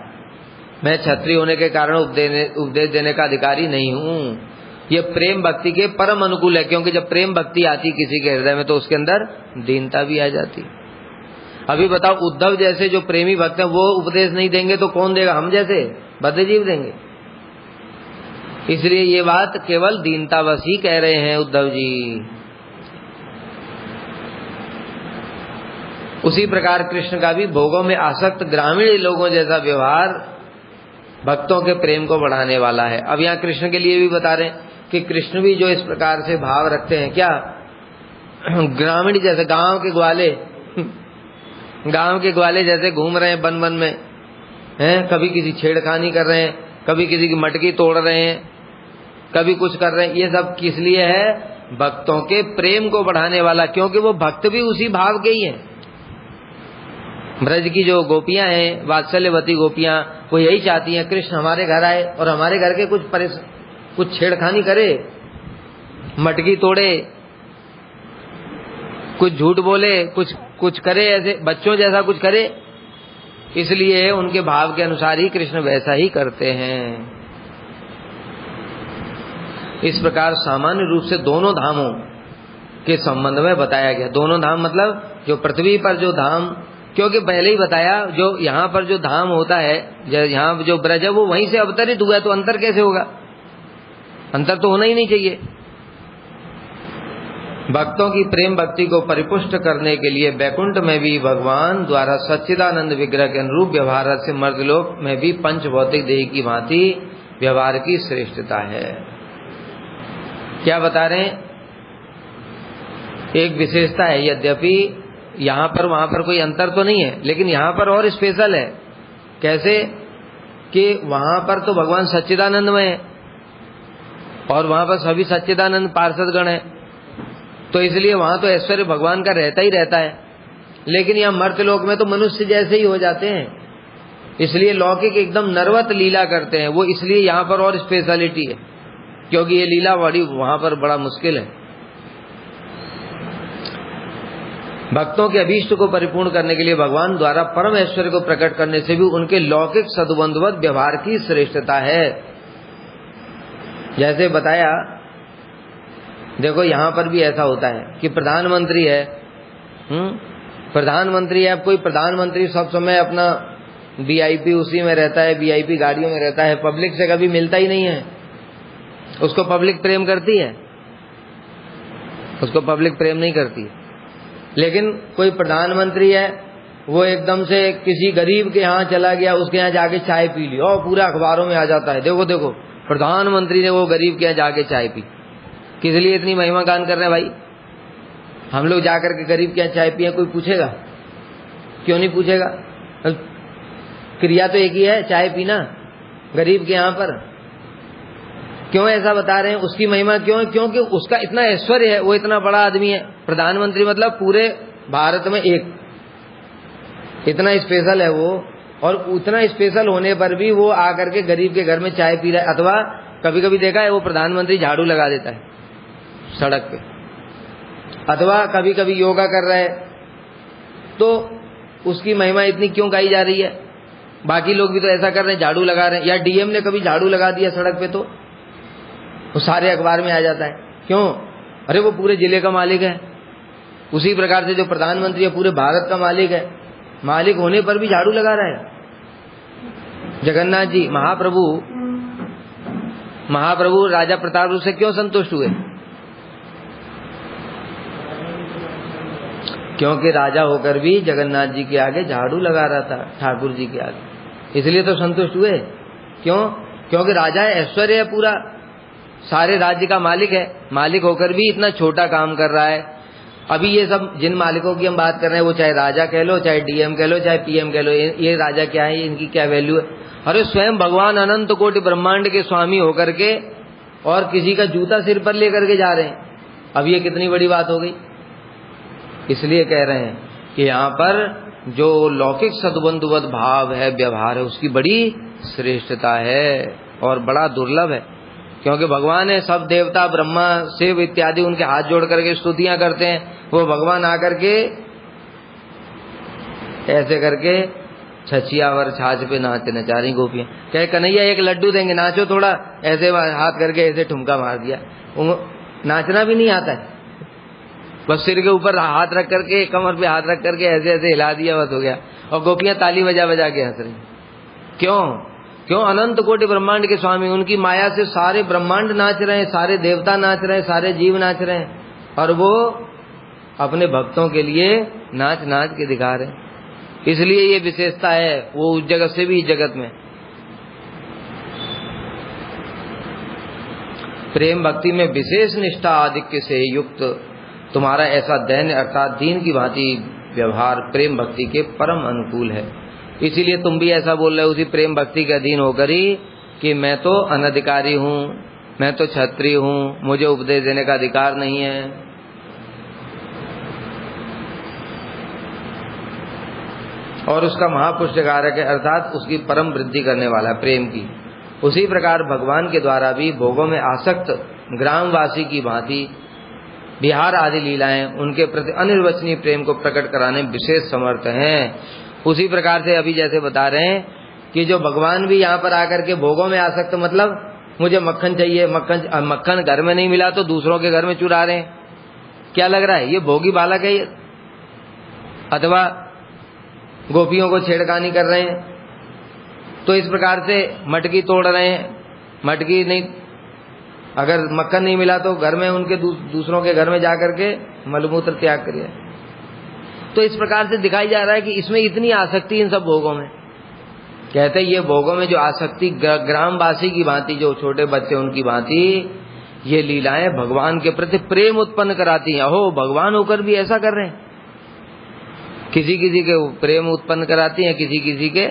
मैं क्षत्रिय होने के कारण उपदेश देने का अधिकारी नहीं हूँ। ये प्रेम भक्ति के परम अनुकूल है, क्योंकि जब प्रेम भक्ति आती किसी के हृदय में तो उसके अंदर दीनता भी आ जाती। अभी बताओ, उद्धव जैसे जो प्रेमी भक्त हैं वो उपदेश नहीं देंगे तो कौन देगा? हम जैसे बद्धजीव देंगे। इसलिए ये बात केवल दीनतावश ही कह रहे हैं उद्धव जी। उसी प्रकार कृष्ण का भी भोगों में आसक्त ग्रामीण लोगों जैसा व्यवहार भक्तों के प्रेम को बढ़ाने वाला है। अब यहाँ कृष्ण के लिए भी बता रहे हैं कि कृष्ण भी जो इस प्रकार से भाव रखते हैं, क्या ग्रामीण जैसे, गांव के ग्वाले जैसे घूम रहे हैं वन वन में, हैं, कभी किसी छेड़खानी कर रहे हैं, कभी किसी की मटकी तोड़ रहे हैं, कभी कुछ कर रहे हैं। ये सब किस लिए है? भक्तों के प्रेम को बढ़ाने वाला, क्योंकि वो भक्त भी उसी भाव के ही हैं। ब्रज की जो गोपियां हैं, वात्सल्यवती गोपियां, वो यही चाहती हैं कृष्ण हमारे घर आए और हमारे घर के कुछ छेड़खानी करे, मटकी तोड़े, कुछ झूठ बोले, कुछ करे, ऐसे बच्चों जैसा कुछ करे। इसलिए उनके भाव के अनुसार ही कृष्ण वैसा ही करते हैं। इस प्रकार सामान्य रूप से दोनों धामों के संबंध में बताया गया। दोनों धाम मतलब जो पृथ्वी पर जो धाम, क्योंकि पहले ही बताया जो यहाँ पर जो धाम होता है, यहाँ जो ब्रज है वो वहीं से अवतरित हुआ है, तो अंतर कैसे होगा? अंतर तो होना ही नहीं चाहिए। भक्तों की प्रेम भक्ति को परिपुष्ट करने के लिए बैकुंठ में भी भगवान द्वारा सच्चिदानंद विग्रह के अनुरूप व्यवहार से मर्दलोक में भी पंच भौतिक देह की भांति व्यवहार की श्रेष्ठता है। क्या बता रहे हैं? एक विशेषता है, यद्यपि यहाँ पर वहां पर कोई अंतर तो नहीं है, लेकिन यहाँ पर और स्पेशल है। कैसे? कि वहां पर तो भगवान सच्चिदानंद में है और वहां पर सभी सच्चिदानंद पार्षदगण है, तो इसलिए वहां तो ऐश्वर्य भगवान का रहता ही रहता है। लेकिन यहाँ मर्त्यलोक में तो मनुष्य जैसे ही हो जाते हैं, इसलिए लौकिक एकदम नर्वत लीला करते हैं वो, इसलिए यहाँ पर और स्पेशलिटी है, क्योंकि ये लीला बड़ी वहां पर बड़ा मुश्किल है। भक्तों के अभीष्ट को परिपूर्ण करने के लिए भगवान द्वारा परम ऐश्वर्य को प्रकट करने से भी उनके लौकिक सद्बंधवत व्यवहार की श्रेष्ठता है। जैसे बताया, देखो यहाँ पर भी ऐसा होता है कि प्रधानमंत्री है, प्रधानमंत्री है। अब कोई प्रधानमंत्री सब समय अपना वीआईपी उसी में रहता है, वीआईपी गाड़ियों में रहता है, पब्लिक से कभी मिलता ही नहीं है। उसको पब्लिक प्रेम करती है? उसको पब्लिक प्रेम नहीं करती। लेकिन कोई प्रधानमंत्री है, वो एकदम से किसी गरीब के यहाँ चला गया, उसके यहाँ जाके चाय पी ली और पूरा अखबारों में आ जाता है, देखो देखो प्रधानमंत्री ने वो गरीब के यहाँ जाके चाय पी। किस लिए इतनी महिमा गान कर रहे हैं भाई? हम लोग जाकर के गरीब के यहाँ चाय पिए, कोई पूछेगा? क्यों नहीं पूछेगा? क्रिया तो एक ही है, चाय पीना गरीब के यहाँ पर। क्यों ऐसा बता रहे हैं? उसकी महिमा क्यों है? क्योंकि उसका इतना ऐश्वर्य है, वो इतना बड़ा आदमी है। प्रधानमंत्री मतलब पूरे भारत में एक, इतना स्पेशल है वो। और उतना स्पेशल होने पर भी वो आकर के गरीब के घर में चाय पी रहा है। अथवा कभी कभी देखा है वो प्रधानमंत्री झाड़ू लगा देता है सड़क पे, अथवा कभी कभी योगा कर रहा है, तो उसकी महिमा इतनी क्यों गाई जा रही है? बाकी लोग भी तो ऐसा कर रहे हैं, झाड़ू लगा रहे हैं। या डीएम ने कभी झाड़ू लगा दिया सड़क पे तो वो सारे अखबार में आ जाता है। क्यों? अरे वो पूरे जिले का मालिक है। उसी प्रकार से जो प्रधानमंत्री है पूरे भारत का मालिक है, मालिक होने पर भी झाड़ू लगा रहा है। जगन्नाथ जी महाप्रभु राजा प्रताप रूप से क्यों संतुष्ट हुए? क्योंकि राजा होकर भी जगन्नाथ जी के आगे झाड़ू लगा रहा था, ठाकुर जी के आगे, इसलिए तो संतुष्ट हुए। क्यों? क्योंकि राजा है, ऐश्वर्य है, पूरा सारे राज्य का मालिक है, मालिक होकर भी इतना छोटा काम कर रहा है। अभी ये सब जिन मालिकों की हम बात कर रहे हैं, वो चाहे राजा कह लो, चाहे डीएम कह लो, चाहे पीएम कह लो, ये राजा क्या है, इनकी क्या वैल्यू है? अरे स्वयं भगवान अनंत कोटि ब्रह्मांड के स्वामी होकर के और किसी का जूता सिर पर लेकर के जा रहे हैं, अब ये कितनी बड़ी बात हो गई। इसलिए कह रहे हैं कि यहाँ पर जो लौकिक सद्बंधुवत भाव है, व्यवहार है, उसकी बड़ी श्रेष्ठता है और बड़ा दुर्लभ है। क्योंकि भगवान है, सब देवता ब्रह्मा शिव इत्यादि उनके हाथ जोड़ करके स्तुतियां करते हैं। वो भगवान आकर के ऐसे करके छछियावर छाछ पे नाच नचारी गोपियां, कहे कन्हैया एक लड्डू देंगे, नाचो थोड़ा, ऐसे हाथ करके ऐसे ठुमका मार दिया। नाचना भी नहीं आता है, बस सिर के ऊपर हाथ रख करके, कमर पे हाथ रख करके ऐसे ऐसे हिला दिया, बस हो गया। और गोपियां ताली बजा बजा के हंस रही। क्यों? क्यों? अनंत कोटि ब्रह्मांड के स्वामी, उनकी माया से सारे ब्रह्मांड नाच रहे हैं, सारे देवता नाच रहे हैं, सारे जीव नाच रहे हैं, और वो अपने भक्तों के लिए नाच नाच के दिखा रहे हैं। इसलिए ये विशेषता है वो उस जगत से भी इस जगत में। प्रेम भक्ति में विशेष निष्ठा आधिक्य से युक्त तुम्हारा ऐसा दैन्य अर्थात दीन की भांति व्यवहार प्रेम भक्ति के परम अनुकूल है। इसीलिए तुम भी ऐसा बोल रहे हो उसी प्रेम भक्ति के अधीन होकर ही कि मैं तो अनधिकारी हूँ, मैं तो क्षत्रिय हूँ, मुझे उपदेश देने का अधिकार नहीं है। और उसका महापुष्टिकारक है, अर्थात उसकी परम वृद्धि करने वाला है प्रेम की। उसी प्रकार भगवान के द्वारा भी भोगों में आसक्त ग्रामवासी की भांति विहार आदि लीलाएं उनके प्रति अनिर्वचनीय प्रेम को प्रकट कराने में विशेष समर्थ हैं। उसी प्रकार से अभी जैसे बता रहे हैं कि जो भगवान भी यहाँ पर आकर के भोगों में आसक्त, मतलब मुझे मक्खन चाहिए, मक्खन घर में नहीं मिला तो दूसरों के घर में चुरा रहे हैं। क्या लग रहा है ये भोगी बालक है, अथवा गोपियों को छेड़खानी कर रहे हैं। तो इस प्रकार से मटकी तोड़ रहे हैं, मटकी नहीं, अगर मक्खन नहीं मिला तो घर में उनके दूसरों के घर में जाकर के मलमूत्र त्याग करिए। तो इस प्रकार से दिखाई जा रहा है कि इसमें इतनी आसक्ति इन सब भोगों में। कहते हैं ये भोगों में जो आसक्ति ग्रामवासी की भांति, जो छोटे बच्चे उनकी भांति, ये लीलाएं भगवान के प्रति प्रेम उत्पन्न कराती हैं। अहो भगवान होकर भी ऐसा कर रहे हैं। किसी किसी के प्रेम उत्पन्न कराती हैं, किसी किसी के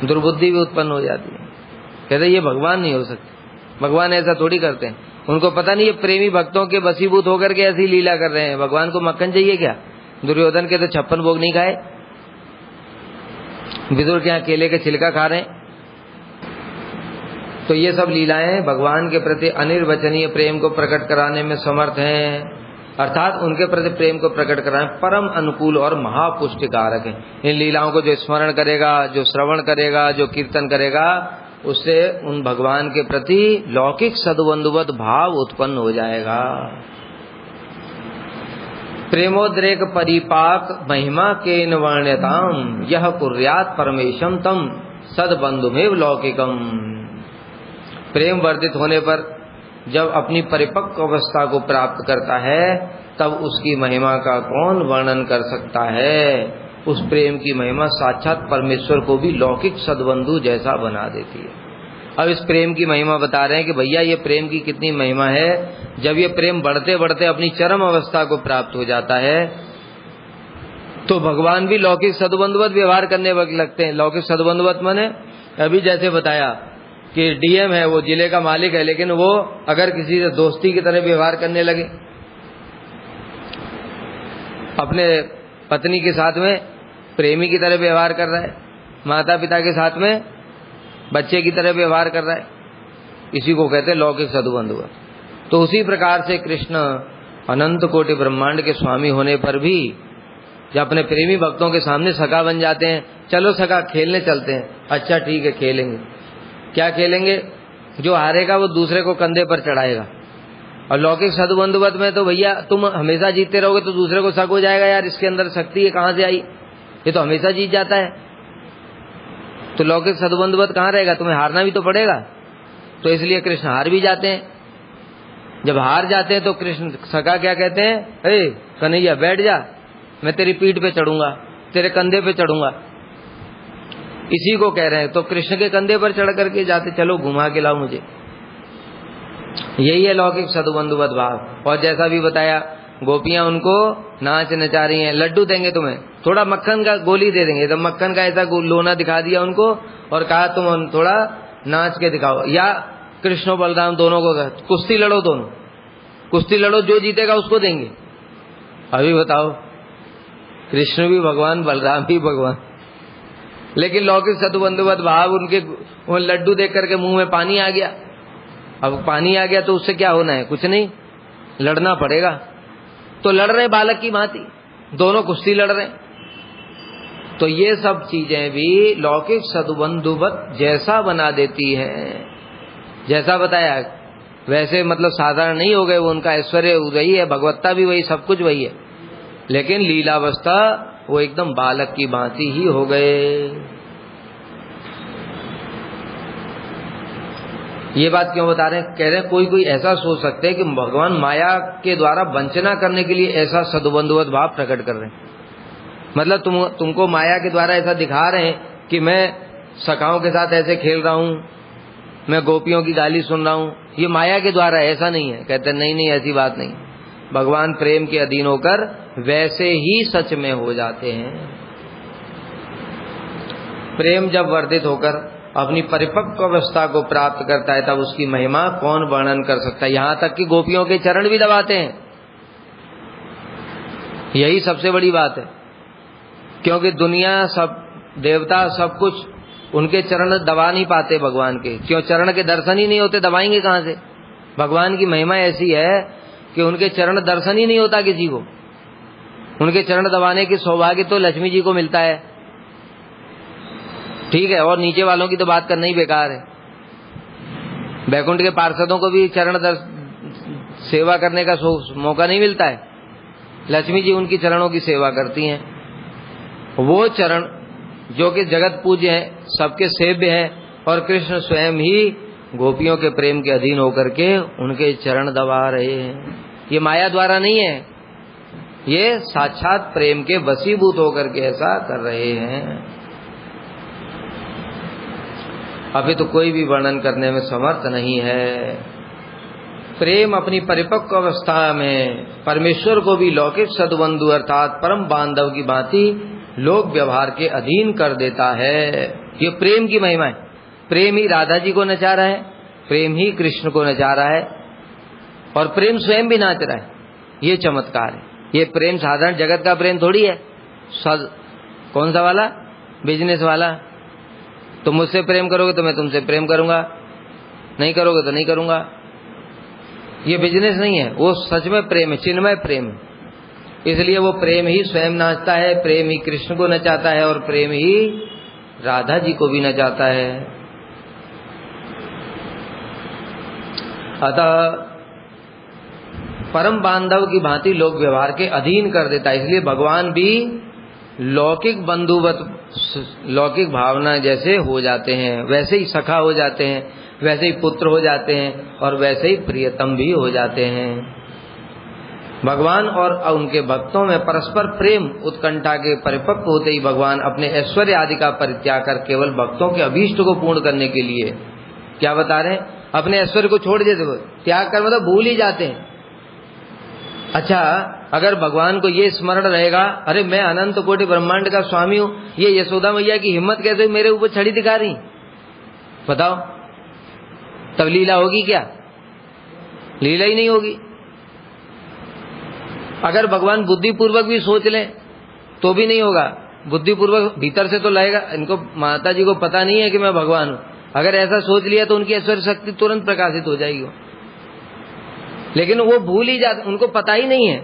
दुर्बुद्धि भी उत्पन्न हो जाती है। कहते ये भगवान नहीं हो सकते, भगवान ऐसा थोड़ी करते हैं। उनको पता नहीं ये प्रेमी भक्तों के वशीभूत होकर के ऐसी लीला कर रहे हैं। भगवान को मक्खन चाहिए क्या? दुर्योधन के तो 56 भोग नहीं खाए, विदुर के यहाँ केले के छिलका खा रहे हैं। तो ये सब लीलाएं भगवान के प्रति अनिर्वचनीय प्रेम को प्रकट कराने में समर्थ हैं, अर्थात उनके प्रति प्रेम को प्रकट कराने परम अनुकूल और महापुष्टिकारक है। इन लीलाओं को जो स्मरण करेगा, जो श्रवण करेगा, जो कीर्तन करेगा, उससे उन भगवान के प्रति लौकिक सद्बंधुवत भाव उत्पन्न हो जाएगा। प्रेमोद्रेक परिपाक महिमा केन वर्ण्यताम यह कुर्यात परमेशम तम सद्बंधुमेव लौकिकम। प्रेम वर्धित होने पर जब अपनी परिपक्व अवस्था को प्राप्त करता है, तब उसकी महिमा का कौन वर्णन कर सकता है। उस प्रेम की महिमा साक्षात परमेश्वर को भी लौकिक सद्बंधु जैसा बना देती है। अब इस प्रेम की महिमा बता रहे हैं कि भैया ये प्रेम की कितनी महिमा है। जब ये प्रेम बढ़ते बढ़ते अपनी चरम अवस्था को प्राप्त हो जाता है, तो भगवान भी लौकिक सद्बंधुवत व्यवहार करने लगते हैं। लौकिक सद्बंधुवत माने अभी जैसे बताया कि डीएम है, वो जिले का मालिक है, लेकिन वो अगर किसी से दोस्ती की तरह व्यवहार करने लगे, अपने पत्नी के साथ में प्रेमी की तरह व्यवहार कर रहा है, माता पिता के साथ में बच्चे की तरह व्यवहार कर रहा है, इसी को कहते हैं लौकिक सद्बंधुवत। तो उसी प्रकार से कृष्ण अनंत कोटि ब्रह्मांड के स्वामी होने पर भी जब अपने प्रेमी भक्तों के सामने सखा बन जाते हैं, चलो सखा खेलने चलते हैं, अच्छा ठीक है खेलेंगे। क्या खेलेंगे? जो हारेगा वो दूसरे को कंधे पर चढ़ाएगा। और लौकिक सद्बंधुवत में तो भैया तुम हमेशा जीतते रहोगे तो दूसरे को शक हो जाएगा, यार इसके अंदर शक्ति है कहाँ से आई, ये तो हमेशा जीत जाता है। तो लौकिक सद्बंधुवत कहाँ रहेगा, तुम्हें हारना भी तो पड़ेगा। तो इसलिए कृष्ण हार भी जाते हैं। जब हार जाते हैं तो कृष्ण सखा क्या कहते हैं, ए कन्हैया बैठ जा, मैं तेरी पीठ पे चढ़ूंगा, तेरे कंधे पे चढ़ूंगा, इसी को कह रहे हैं। तो कृष्ण के कंधे पर चढ़ करके जाते, चलो घुमा के लाओ मुझे। यही है लौकिक सद्बंधुवत भाव। और जैसा भी बताया, गोपियां उनको नाच नचा रही हैं, लड्डू देंगे तुम्हें, थोड़ा मक्खन का गोली दे देंगे, तो मक्खन का ऐसा लोना दिखा दिया उनको और कहा तुम थोड़ा नाच के दिखाओ। या कृष्ण बलराम दोनों को कुश्ती लड़ो, दोनों कुश्ती लड़ो, जो जीतेगा उसको देंगे। अभी बताओ, कृष्ण भी भगवान, बलराम भी भगवान, लेकिन लौकिक सद्बंधुवत भाव उनके, वो लड्डू देख करके मुंह में पानी आ गया। अब पानी आ गया तो उससे क्या होना है, कुछ नहीं, लड़ना पड़ेगा। तो लड़ रहे बालक की भांति, दोनों कुश्ती लड़ रहे। तो ये सब चीजें भी लौकिक सद्बंधुवत जैसा बना देती हैं। जैसा बताया वैसे, मतलब साधारण नहीं हो गए वो, उनका ऐश्वर्य वही है, भगवत्ता भी वही, सब कुछ वही है, लेकिन लीलावस्था वो एकदम बालक की भांति ही हो गए। ये बात क्यों बता रहे हैं? कह रहे हैं कोई कोई ऐसा सोच सकते हैं कि भगवान माया के द्वारा वंचना करने के लिए ऐसा सद्बंधुवत भाव प्रकट कर रहे हैं। मतलब तुमको माया के द्वारा ऐसा दिखा रहे हैं कि मैं सखाओं के साथ ऐसे खेल रहा हूँ, मैं गोपियों की गाली सुन रहा हूँ, ये माया के द्वारा, ऐसा नहीं है। कहते नहीं नहीं, ऐसी बात नहीं। भगवान प्रेम के अधीन होकर वैसे ही सच में हो जाते हैं। प्रेम जब वर्धित होकर अपनी परिपक्व अवस्था को प्राप्त करता है, तब उसकी महिमा कौन वर्णन कर सकता है। यहां तक कि गोपियों के चरण भी दबाते हैं। यही सबसे बड़ी बात है, क्योंकि दुनिया, सब देवता, सब कुछ उनके चरण दबा नहीं पाते भगवान के। क्यों? चरण के दर्शन ही नहीं होते, दबाएंगे कहां से? भगवान की महिमा ऐसी है कि उनके चरण दर्शन ही नहीं होता किसी को। उनके चरण दबाने की सौभाग्य तो लक्ष्मी जी को मिलता है, ठीक है, और नीचे वालों की तो बात करना ही बेकार है। बैकुंठ के पार्षदों को भी चरण सेवा करने का मौका नहीं मिलता है। लक्ष्मी जी उनकी चरणों की सेवा करती हैं। वो चरण जो कि जगत पूज्य है, सबके सेव्य है, और कृष्ण स्वयं ही गोपियों के प्रेम के अधीन होकर के उनके चरण दबा रहे हैं। ये माया द्वारा नहीं है, ये साक्षात प्रेम के वशीभूत होकर के ऐसा कर रहे हैं। अभी तो कोई भी वर्णन करने में समर्थ नहीं है। प्रेम अपनी परिपक्व अवस्था में परमेश्वर को भी लौकिक सद्बंधु अर्थात परम बांधव की भांति लोक व्यवहार के अधीन कर देता है। ये प्रेम की महिमा है। प्रेम ही राधा जी को नचा रहा है, प्रेम ही कृष्ण को नचा रहा है, और प्रेम स्वयं भी नाच रहा है। ये चमत्कार है। ये प्रेम साधारण जगत का प्रेम थोड़ी है। कौन सा वाला? बिजनेस वाला। तुम मुझसे प्रेम करोगे तो मैं तुमसे प्रेम करूंगा, नहीं करोगे तो नहीं करूंगा। ये बिजनेस नहीं है, वो सच में प्रेम है, चिन्मय प्रेम है। इसलिए वो प्रेम ही स्वयं नाचता है, प्रेम ही कृष्ण को नचाता है, और प्रेम ही राधा जी को भी नचाता है। अतः परम बांधव की भांति लोक व्यवहार के अधीन कर देता है। इसलिए भगवान भी लौकिक बंधुवत, लौकिक भावना जैसे हो जाते हैं, वैसे ही सखा हो जाते हैं, वैसे ही पुत्र हो जाते हैं, और वैसे ही प्रियतम भी हो जाते हैं। भगवान और उनके भक्तों में परस्पर प्रेम उत्कंठा के परिपक्व होते ही भगवान अपने ऐश्वर्य आदि का परित्याग कर केवल भक्तों के अभीष्ट को पूर्ण करने के लिए क्या बता रहे हैं? अपने ऐश्वर्य को छोड़ देते, त्याग कर मतलब भूल ही जाते हैं। अच्छा, अगर भगवान को ये स्मरण रहेगा, अरे मैं अनंत कोटि ब्रह्मांड का स्वामी हूं, ये यशोदा मैया की हिम्मत कैसे मेरे ऊपर छड़ी दिखा रही, बताओ, तब लीला होगी क्या? लीला ही नहीं होगी। अगर भगवान बुद्धिपूर्वक भी सोच लें तो भी नहीं होगा। बुद्धिपूर्वक भीतर से तो लगेगा, इनको माता जी को पता नहीं है कि मैं भगवान हूं। अगर ऐसा सोच लिया तो उनकी ऐश्वर्य शक्ति तुरंत प्रकाशित हो जाएगी। लेकिन वो भूल ही जाते, उनको पता ही नहीं है।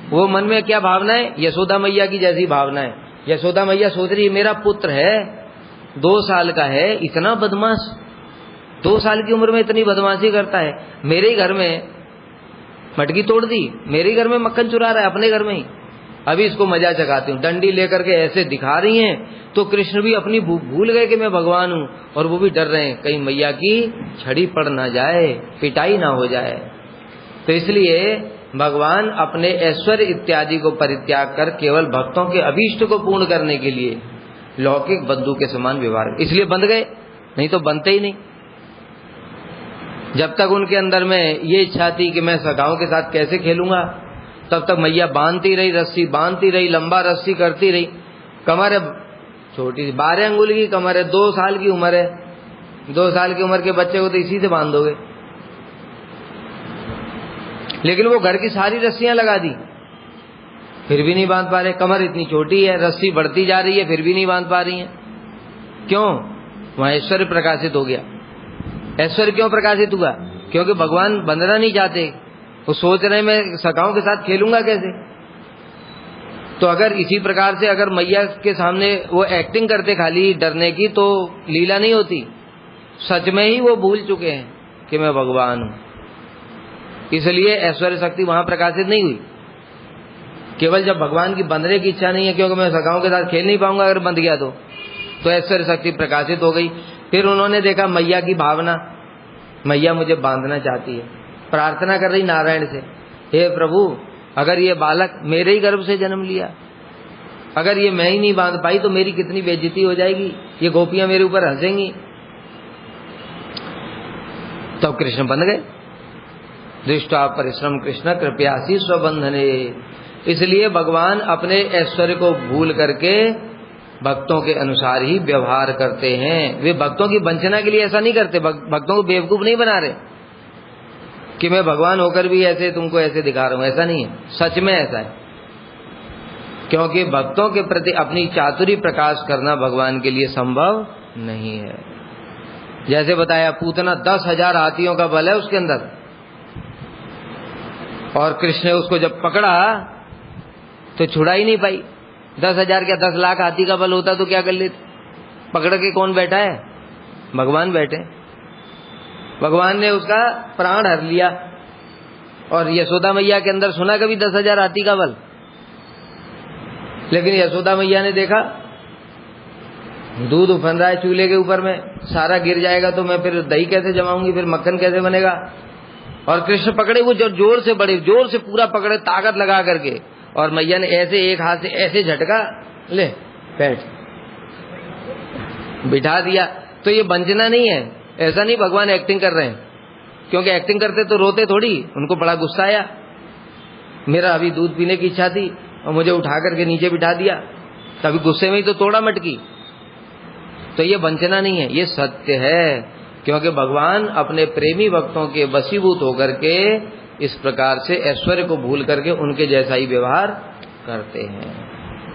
वो मन में क्या भावना है? यशोदा मैया की जैसी भावना है। यशोदा मैया सोच रही है मेरा पुत्र है, 2 साल का है, इतना बदमाश, 2 साल की उम्र में इतनी बदमाशी करता है, मेरे ही घर में मटकी तोड़ दी, मेरे ही घर में मक्खन चुरा रहा है, अपने घर में ही, अभी इसको मजा चखाती हूँ। डंडी लेकर के ऐसे दिखा रही हैं, तो कृष्ण भी अपनी भूल गए कि मैं भगवान हूँ, और वो भी डर रहे हैं कहीं मैया की छड़ी पड़ ना जाए, पिटाई ना हो जाए। तो इसलिए भगवान अपने ऐश्वर्य इत्यादि को परित्याग कर केवल भक्तों के अभीष्ट को पूर्ण करने के लिए लौकिक बंधु के समान व्यवहार, इसलिए बंध गए, नहीं तो बनते ही नहीं। जब तक उनके अंदर में ये इच्छा थी कि मैं सखाओं के साथ कैसे खेलूंगा, तब तक मैया बांधती रही, रस्सी बांधती रही, लंबा रस्सी करती रही। कमर है छोटी, 12 अंगुल की कमर है, 2 साल की उम्र है, 2 साल की उम्र के बच्चे को तो इसी से बांध दोगे। लेकिन वो घर की सारी रस्सियां लगा दी, फिर भी नहीं बांध पा रहे। कमर इतनी छोटी है, रस्सी बढ़ती जा रही है, फिर भी नहीं बांध पा रही है। क्यों? वहां ऐश्वर्य प्रकाशित हो गया। ऐश्वर्य क्यों प्रकाशित हुआ? क्योंकि भगवान बंधना नहीं चाहते, वो सोच रहे मैं सखाओं के साथ खेलूंगा कैसे। तो अगर इसी प्रकार से अगर मैया के सामने वो एक्टिंग करते खाली डरने की, तो लीला नहीं होती। सच में ही वो भूल चुके हैं कि मैं भगवान हूं, इसलिए ऐश्वर्य शक्ति वहां प्रकाशित नहीं हुई। केवल जब भगवान की बंधने की इच्छा नहीं है, क्योंकि मैं सखाओं के साथ खेल नहीं पाऊंगा अगर बंध गया तो ऐश्वर्य शक्ति प्रकाशित हो गई। फिर उन्होंने देखा मैया की भावना, मैया मुझे बांधना चाहती है, प्रार्थना कर रही नारायण से, हे प्रभु अगर ये बालक मेरे ही गर्भ से जन्म लिया, अगर ये मैं ही नहीं बांध पाई तो मेरी कितनी बेइज्जती हो जाएगी, ये गोपियां मेरे ऊपर हंसेंगी। तब कृष्ण बंध गए। दृष्टा परिश्रम कृष्ण कृपयासी स्वबंधने। इसलिए भगवान अपने ऐश्वर्य को भूल करके भक्तों के अनुसार ही व्यवहार करते हैं। वे भक्तों की वंचना के लिए ऐसा नहीं करते, भक्तों को बेवकूफ नहीं बना रहे कि मैं भगवान होकर भी ऐसे तुमको ऐसे दिखा रहा हूं, ऐसा नहीं है। सच में ऐसा है, क्योंकि भक्तों के प्रति अपनी चातुरी प्रकाश करना भगवान के लिए संभव नहीं है। जैसे बताया, पूतना 10,000 हाथियों का बल है उसके अंदर, और कृष्ण ने उसको जब पकड़ा तो छुड़ा ही नहीं पाई। 10,000 क्या 10 लाख हाथी का बल होता तो क्या कर लेते? पकड़ के कौन बैठा है? भगवान बैठे। भगवान ने उसका प्राण हर लिया। और यशोदा मैया के अंदर सुना कभी 10,000 हाथी का बल? लेकिन यशोदा मैया ने देखा दूध उफन रहा है चूल्हे के ऊपर में, सारा गिर जाएगा तो मैं फिर दही कैसे जमाऊंगी, फिर मक्खन कैसे बनेगा। और कृष्ण पकड़े, वो जोर से, बड़े जोर से पूरा पकड़े, ताकत लगा करके, और मैया ने ऐसे एक हाथ से ऐसे झटका, ले बैठ, बिठा दिया। तो ये वंचना नहीं है, ऐसा नहीं भगवान एक्टिंग कर रहे हैं, क्योंकि एक्टिंग करते तो रोते थोड़ी। उनको बड़ा गुस्सा आया, मेरा अभी दूध पीने की इच्छा थी और मुझे उठा करके नीचे बिठा दिया, तभी गुस्से में ही तो तोड़ा मटकी। तो ये वंचना नहीं है, ये सत्य है, क्योंकि भगवान अपने प्रेमी भक्तों के वशीभूत होकर के इस प्रकार से ऐश्वर्य को भूल करके उनके जैसा ही व्यवहार करते हैं।